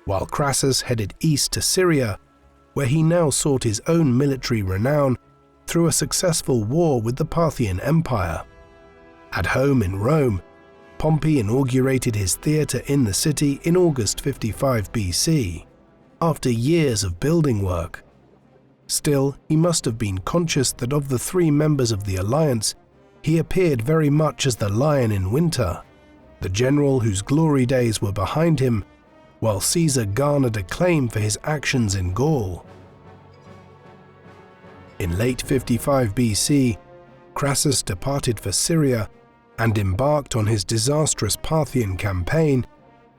while Crassus headed east to Syria, where he now sought his own military renown through a successful war with the Parthian Empire. At home in Rome, Pompey inaugurated his theatre in the city in August 55 BC, after years of building work. Still, he must have been conscious that of the three members of the alliance, he appeared very much as the lion in winter, the general whose glory days were behind him, while Caesar garnered acclaim for his actions in Gaul. In late 55 BC, Crassus departed for Syria and embarked on his disastrous Parthian campaign,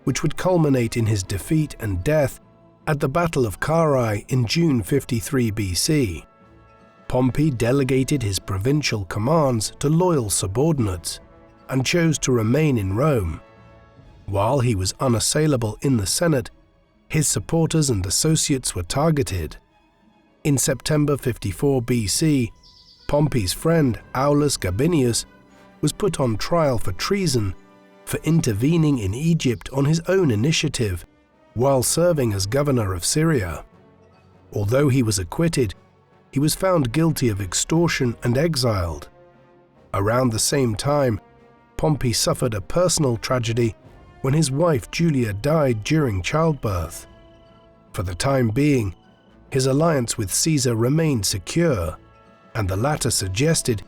which would culminate in his defeat and death at the Battle of Carrhae in June 53 BC. Pompey delegated his provincial commands to loyal subordinates and chose to remain in Rome. While he was unassailable in the Senate, his supporters and associates were targeted. In September 54 BC, Pompey's friend Aulus Gabinius was put on trial for treason for intervening in Egypt on his own initiative while serving as governor of Syria. Although he was acquitted, he was found guilty of extortion and exiled. Around the same time, Pompey suffered a personal tragedy when his wife Julia died during childbirth. For the time being, his alliance with Caesar remained secure, and the latter suggested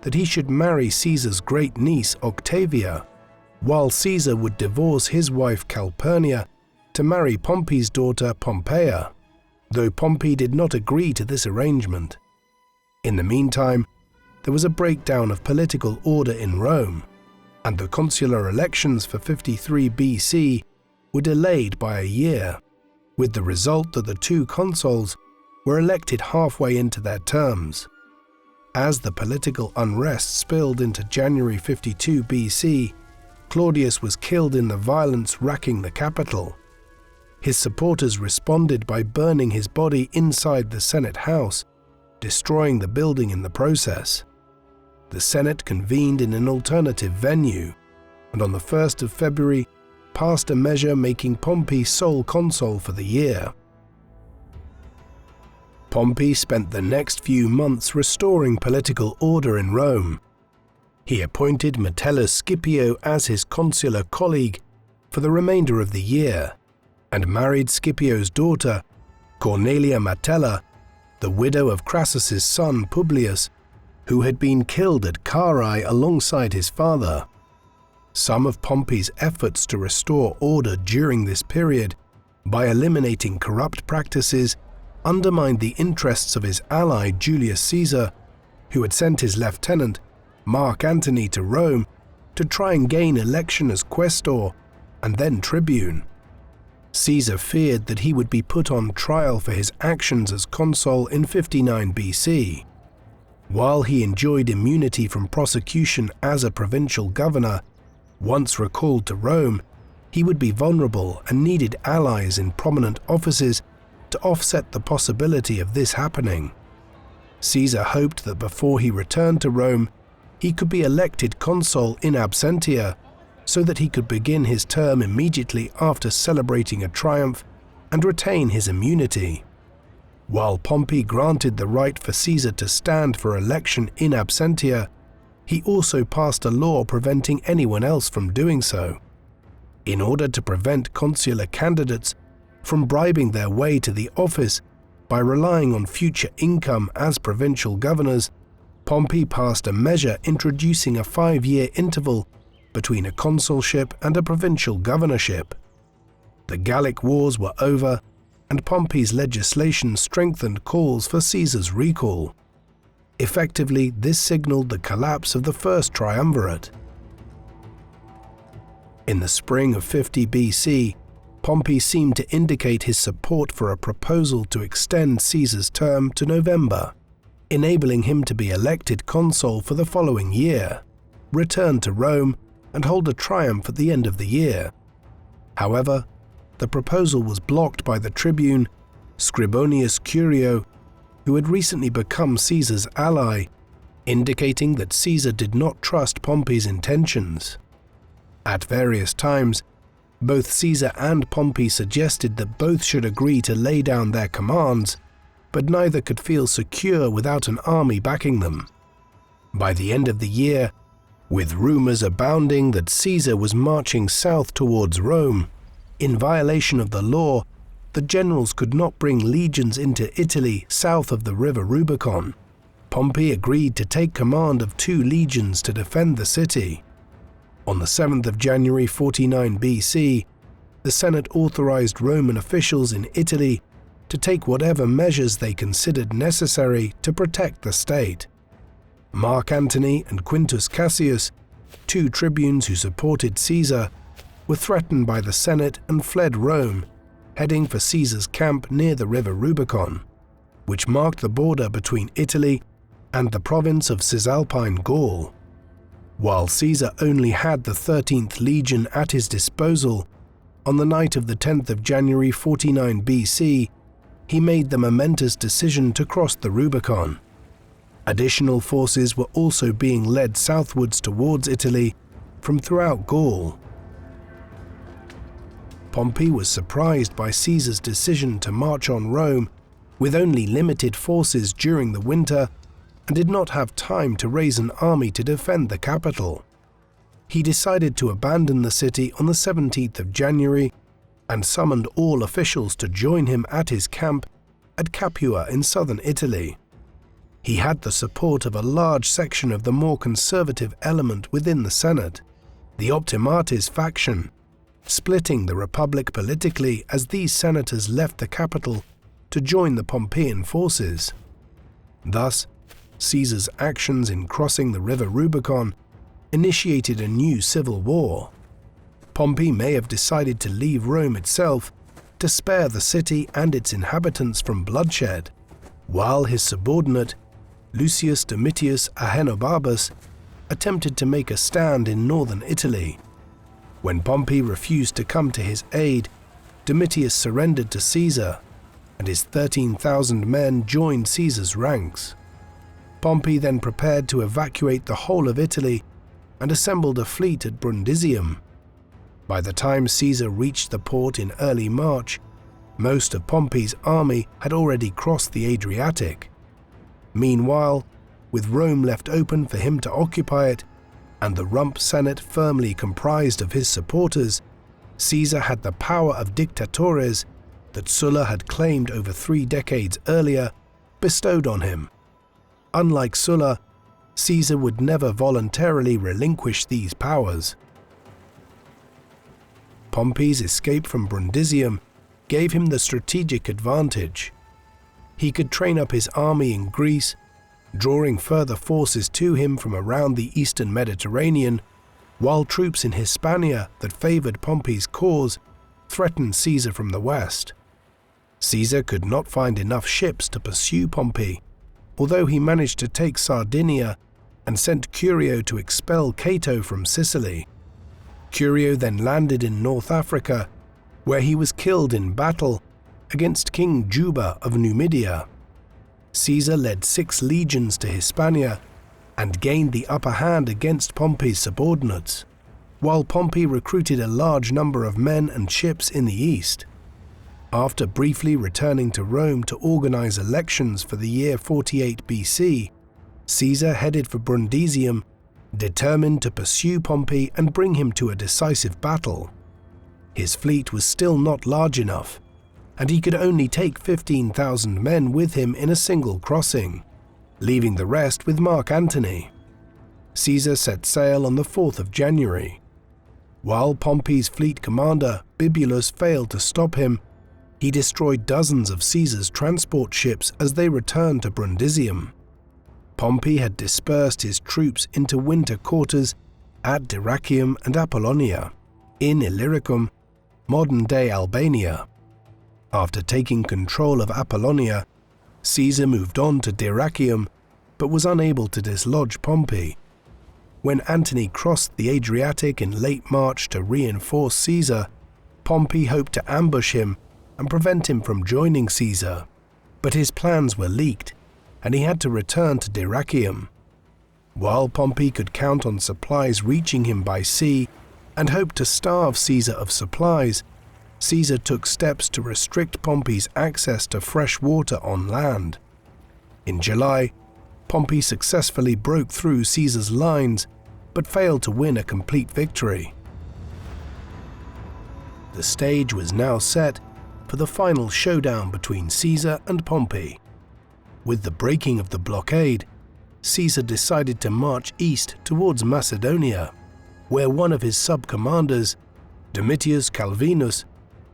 that he should marry Caesar's great niece Octavia, while Caesar would divorce his wife Calpurnia to marry Pompey's daughter Pompeia, though Pompey did not agree to this arrangement. In the meantime, there was a breakdown of political order in Rome, and the consular elections for 53 BC were delayed by a year, with the result that the two consuls were elected halfway into their terms. As the political unrest spilled into January 52 BC, Claudius was killed in the violence racking the capital. His supporters responded by burning his body inside the Senate house, destroying the building in the process. The Senate convened in an alternative venue, and on the 1st of February passed a measure making Pompey sole consul for the year. Pompey spent the next few months restoring political order in Rome. He appointed Metellus Scipio as his consular colleague for the remainder of the year, and married Scipio's daughter, Cornelia Metella, the widow of Crassus's son Publius, who had been killed at Carrhae alongside his father. Some of Pompey's efforts to restore order during this period by eliminating corrupt practices undermined the interests of his ally Julius Caesar, who had sent his lieutenant, Mark Antony, to Rome to try and gain election as quaestor and then tribune. Caesar feared that he would be put on trial for his actions as consul in 59 BC. While he enjoyed immunity from prosecution as a provincial governor, once recalled to Rome, he would be vulnerable and needed allies in prominent offices to offset the possibility of this happening. Caesar hoped that before he returned to Rome, he could be elected consul in absentia, so that he could begin his term immediately after celebrating a triumph and retain his immunity. While Pompey granted the right for Caesar to stand for election in absentia, he also passed a law preventing anyone else from doing so. In order to prevent consular candidates from bribing their way to the office by relying on future income as provincial governors, Pompey passed a measure introducing a 5-year interval between a consulship and a provincial governorship. The Gallic Wars were over, and Pompey's legislation strengthened calls for Caesar's recall. Effectively, this signaled the collapse of the First Triumvirate. In the spring of 50 BC, Pompey seemed to indicate his support for a proposal to extend Caesar's term to November, enabling him to be elected consul for the following year, return to Rome, and hold a triumph at the end of the year. However, the proposal was blocked by the tribune, Scribonius Curio, who had recently become Caesar's ally, indicating that Caesar did not trust Pompey's intentions. At various times, both Caesar and Pompey suggested that both should agree to lay down their commands, but neither could feel secure without an army backing them. By the end of the year, with rumors abounding that Caesar was marching south towards Rome, in violation of the law, the generals could not bring legions into Italy south of the river Rubicon. Pompey agreed to take command of 2 legions to defend the city. On the 7th of January 49 BC, the Senate authorized Roman officials in Italy to take whatever measures they considered necessary to protect the state. Mark Antony and Quintus Cassius, 2 tribunes who supported Caesar, were threatened by the Senate and fled Rome, heading for Caesar's camp near the river Rubicon, which marked the border between Italy and the province of Cisalpine Gaul. While Caesar only had the 13th Legion at his disposal, on the night of the 10th of January 49 BC, he made the momentous decision to cross the Rubicon. Additional forces were also being led southwards towards Italy from throughout Gaul. Pompey was surprised by Caesar's decision to march on Rome with only limited forces during the winter and did not have time to raise an army to defend the capital. He decided to abandon the city on the 17th of January and summoned all officials to join him at his camp at Capua in southern Italy. He had the support of a large section of the more conservative element within the Senate, the Optimates faction, splitting the Republic politically as these senators left the capital to join the Pompeian forces. Thus, Caesar's actions in crossing the river Rubicon initiated a new civil war. Pompey may have decided to leave Rome itself to spare the city and its inhabitants from bloodshed, while his subordinate, Lucius Domitius Ahenobarbus, attempted to make a stand in northern Italy. When Pompey refused to come to his aid, Domitius surrendered to Caesar, and his 13,000 men joined Caesar's ranks. Pompey then prepared to evacuate the whole of Italy and assembled a fleet at Brundisium. By the time Caesar reached the port in early March, most of Pompey's army had already crossed the Adriatic. Meanwhile, with Rome left open for him to occupy it, and the rump Senate firmly comprised of his supporters, Caesar had the power of dictatores that Sulla had claimed over 3 decades earlier bestowed on him. Unlike Sulla, Caesar would never voluntarily relinquish these powers. Pompey's escape from Brundisium gave him the strategic advantage. He could train up his army in Greece, drawing further forces to him from around the eastern Mediterranean, while troops in Hispania that favored Pompey's cause threatened Caesar from the west. Caesar could not find enough ships to pursue Pompey, although he managed to take Sardinia and sent Curio to expel Cato from Sicily. Curio then landed in North Africa, where he was killed in battle against King Juba of Numidia. Caesar led 6 legions to Hispania and gained the upper hand against Pompey's subordinates, while Pompey recruited a large number of men and ships in the east. After briefly returning to Rome to organize elections for the year 48 BC, Caesar headed for Brundisium, determined to pursue Pompey and bring him to a decisive battle. His fleet was still not large enough, and he could only take 15,000 men with him in a single crossing, leaving the rest with Mark Antony. Caesar set sail on the 4th of January. While Pompey's fleet commander, Bibulus, failed to stop him, he destroyed dozens of Caesar's transport ships as they returned to Brundisium. Pompey had dispersed his troops into winter quarters at Dyrrachium and Apollonia, in Illyricum, modern-day Albania. After taking control of Apollonia, Caesar moved on to Dyrrachium, but was unable to dislodge Pompey. When Antony crossed the Adriatic in late March to reinforce Caesar, Pompey hoped to ambush him and prevent him from joining Caesar, but his plans were leaked, and he had to return to Dyrrachium. While Pompey could count on supplies reaching him by sea and hoped to starve Caesar of supplies, Caesar took steps to restrict Pompey's access to fresh water on land. In July, Pompey successfully broke through Caesar's lines, but failed to win a complete victory. The stage was now set for the final showdown between Caesar and Pompey. With the breaking of the blockade, Caesar decided to march east towards Macedonia, where one of his sub-commanders, Domitius Calvinus,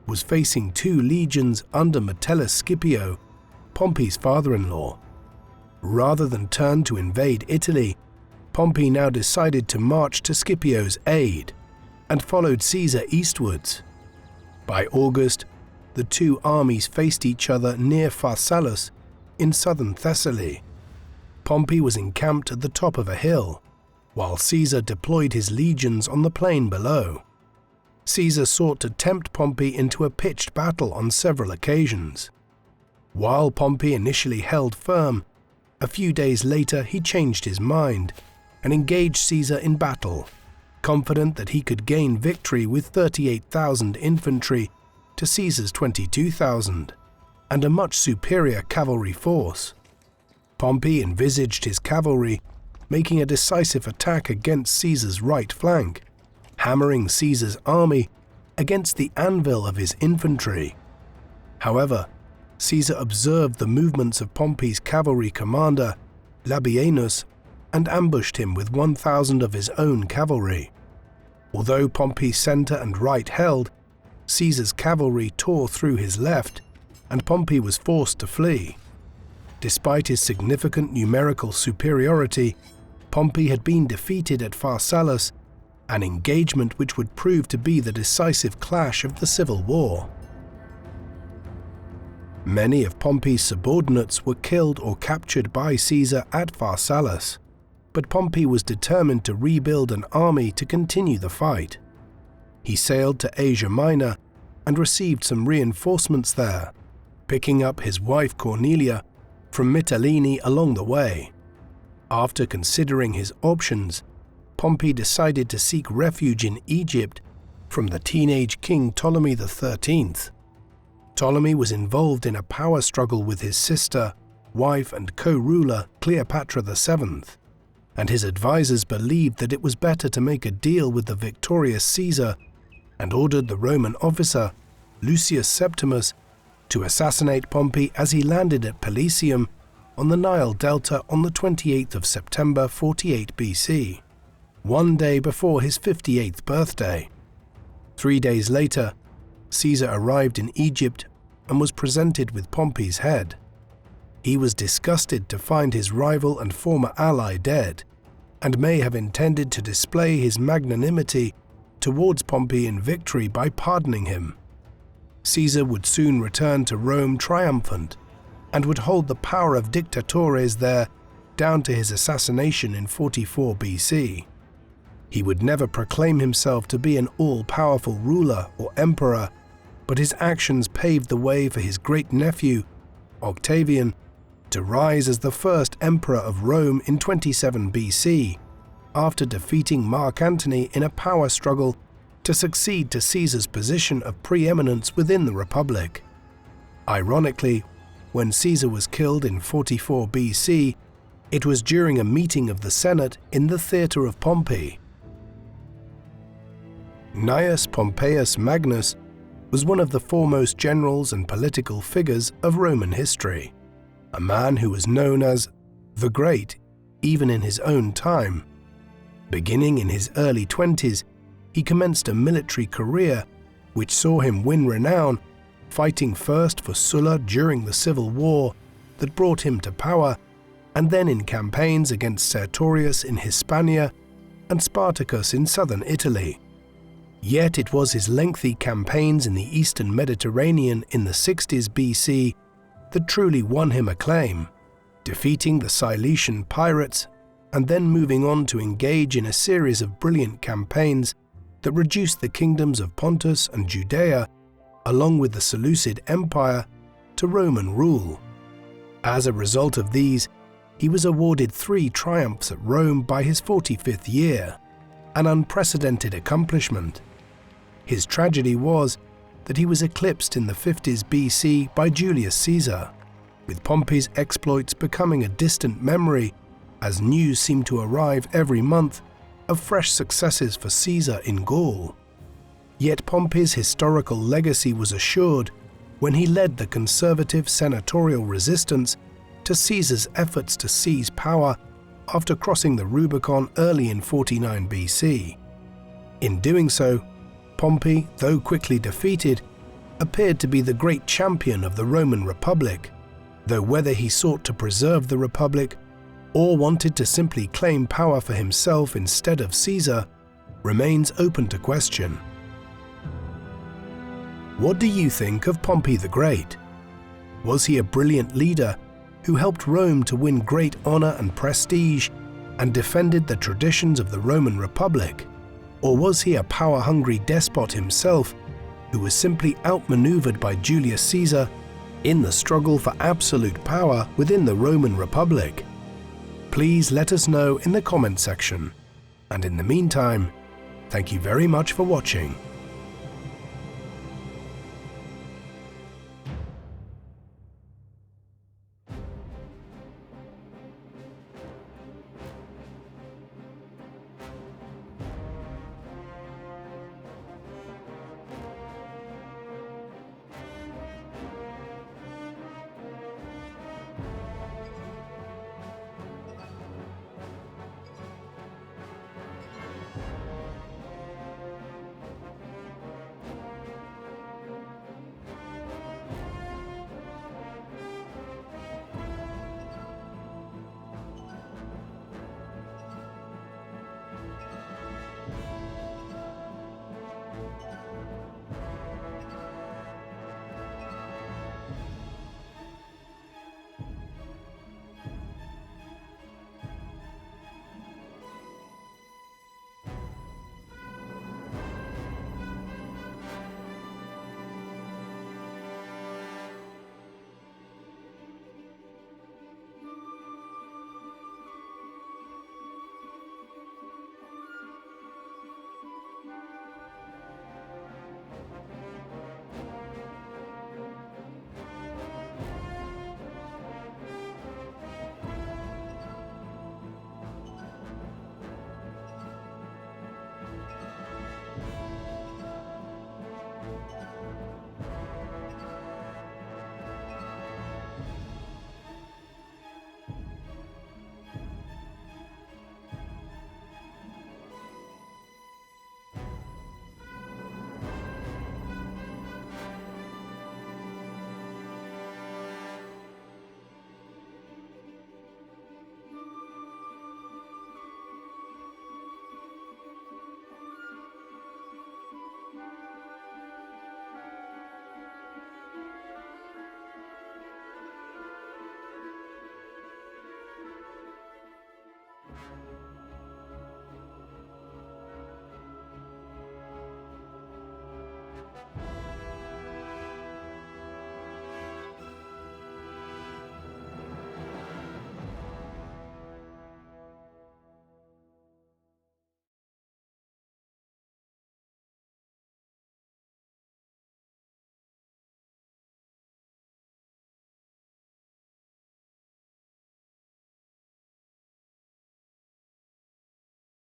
was facing 2 legions under Metellus Scipio, Pompey's father-in-law. Rather than turn to invade Italy, Pompey now decided to march to Scipio's aid and followed Caesar eastwards. By August, the 2 armies faced each other near Pharsalus in southern Thessaly. Pompey was encamped at the top of a hill, while Caesar deployed his legions on the plain below. Caesar sought to tempt Pompey into a pitched battle on several occasions. While Pompey initially held firm, a few days later he changed his mind and engaged Caesar in battle, confident that he could gain victory with 38,000 infantry to Caesar's 22,000, and a much superior cavalry force. Pompey envisaged his cavalry making a decisive attack against Caesar's right flank, hammering Caesar's army against the anvil of his infantry. However, Caesar observed the movements of Pompey's cavalry commander, Labienus, and ambushed him with 1,000 of his own cavalry. Although Pompey's center and right held, Caesar's cavalry tore through his left, and Pompey was forced to flee. Despite his significant numerical superiority, Pompey had been defeated at Pharsalus, an engagement which would prove to be the decisive clash of the civil war. Many of Pompey's subordinates were killed or captured by Caesar at Pharsalus, but Pompey was determined to rebuild an army to continue the fight. He sailed to Asia Minor and received some reinforcements there, picking up his wife Cornelia from Mytilene along the way. After considering his options, Pompey decided to seek refuge in Egypt from the teenage King Ptolemy XIII. Ptolemy was involved in a power struggle with his sister, wife and co-ruler Cleopatra VII, and his advisors believed that it was better to make a deal with the victorious Caesar and ordered the Roman officer, Lucius Septimus, to assassinate Pompey as he landed at Pelusium on the Nile Delta on the 28th of September 48 BC, one day before his 58th birthday. 3 days later, Caesar arrived in Egypt and was presented with Pompey's head. He was disgusted to find his rival and former ally dead, and may have intended to display his magnanimity towards Pompey in victory by pardoning him. Caesar would soon return to Rome triumphant, and would hold the power of dictatores there down to his assassination in 44 BC. He would never proclaim himself to be an all-powerful ruler or emperor, but his actions paved the way for his great-nephew, Octavian, to rise as the first emperor of Rome in 27 BC, after defeating Mark Antony in a power struggle to succeed to Caesar's position of preeminence within the Republic. Ironically, when Caesar was killed in 44 BC, it was during a meeting of the Senate in the theatre of Pompey. Gnaeus Pompeius Magnus was one of the foremost generals and political figures of Roman history, a man who was known as the Great even in his own time. Beginning in his early 20s, he commenced a military career which saw him win renown, fighting first for Sulla during the civil war that brought him to power, and then in campaigns against Sertorius in Hispania and Spartacus in southern Italy. Yet it was his lengthy campaigns in the eastern Mediterranean in the 60s BC that truly won him acclaim, defeating the Cilician pirates and then moving on to engage in a series of brilliant campaigns that reduced the kingdoms of Pontus and Judea, along with the Seleucid Empire, to Roman rule. As a result of these, he was awarded 3 triumphs at Rome by his 45th year, an unprecedented accomplishment. His tragedy was that he was eclipsed in the 50s BC by Julius Caesar, with Pompey's exploits becoming a distant memory as news seemed to arrive every month of fresh successes for Caesar in Gaul. Yet Pompey's historical legacy was assured when he led the conservative senatorial resistance to Caesar's efforts to seize power after crossing the Rubicon early in 49 BC. In doing so, Pompey, though quickly defeated, appeared to be the great champion of the Roman Republic, though whether he sought to preserve the Republic or wanted to simply claim power for himself instead of Caesar remains open to question. What do you think of Pompey the Great? Was he a brilliant leader who helped Rome to win great honor and prestige and defended the traditions of the Roman Republic? Or was he a power-hungry despot himself who was simply outmaneuvered by Julius Caesar in the struggle for absolute power within the Roman Republic? Please let us know in the comment section. And in the meantime, thank you very much for watching.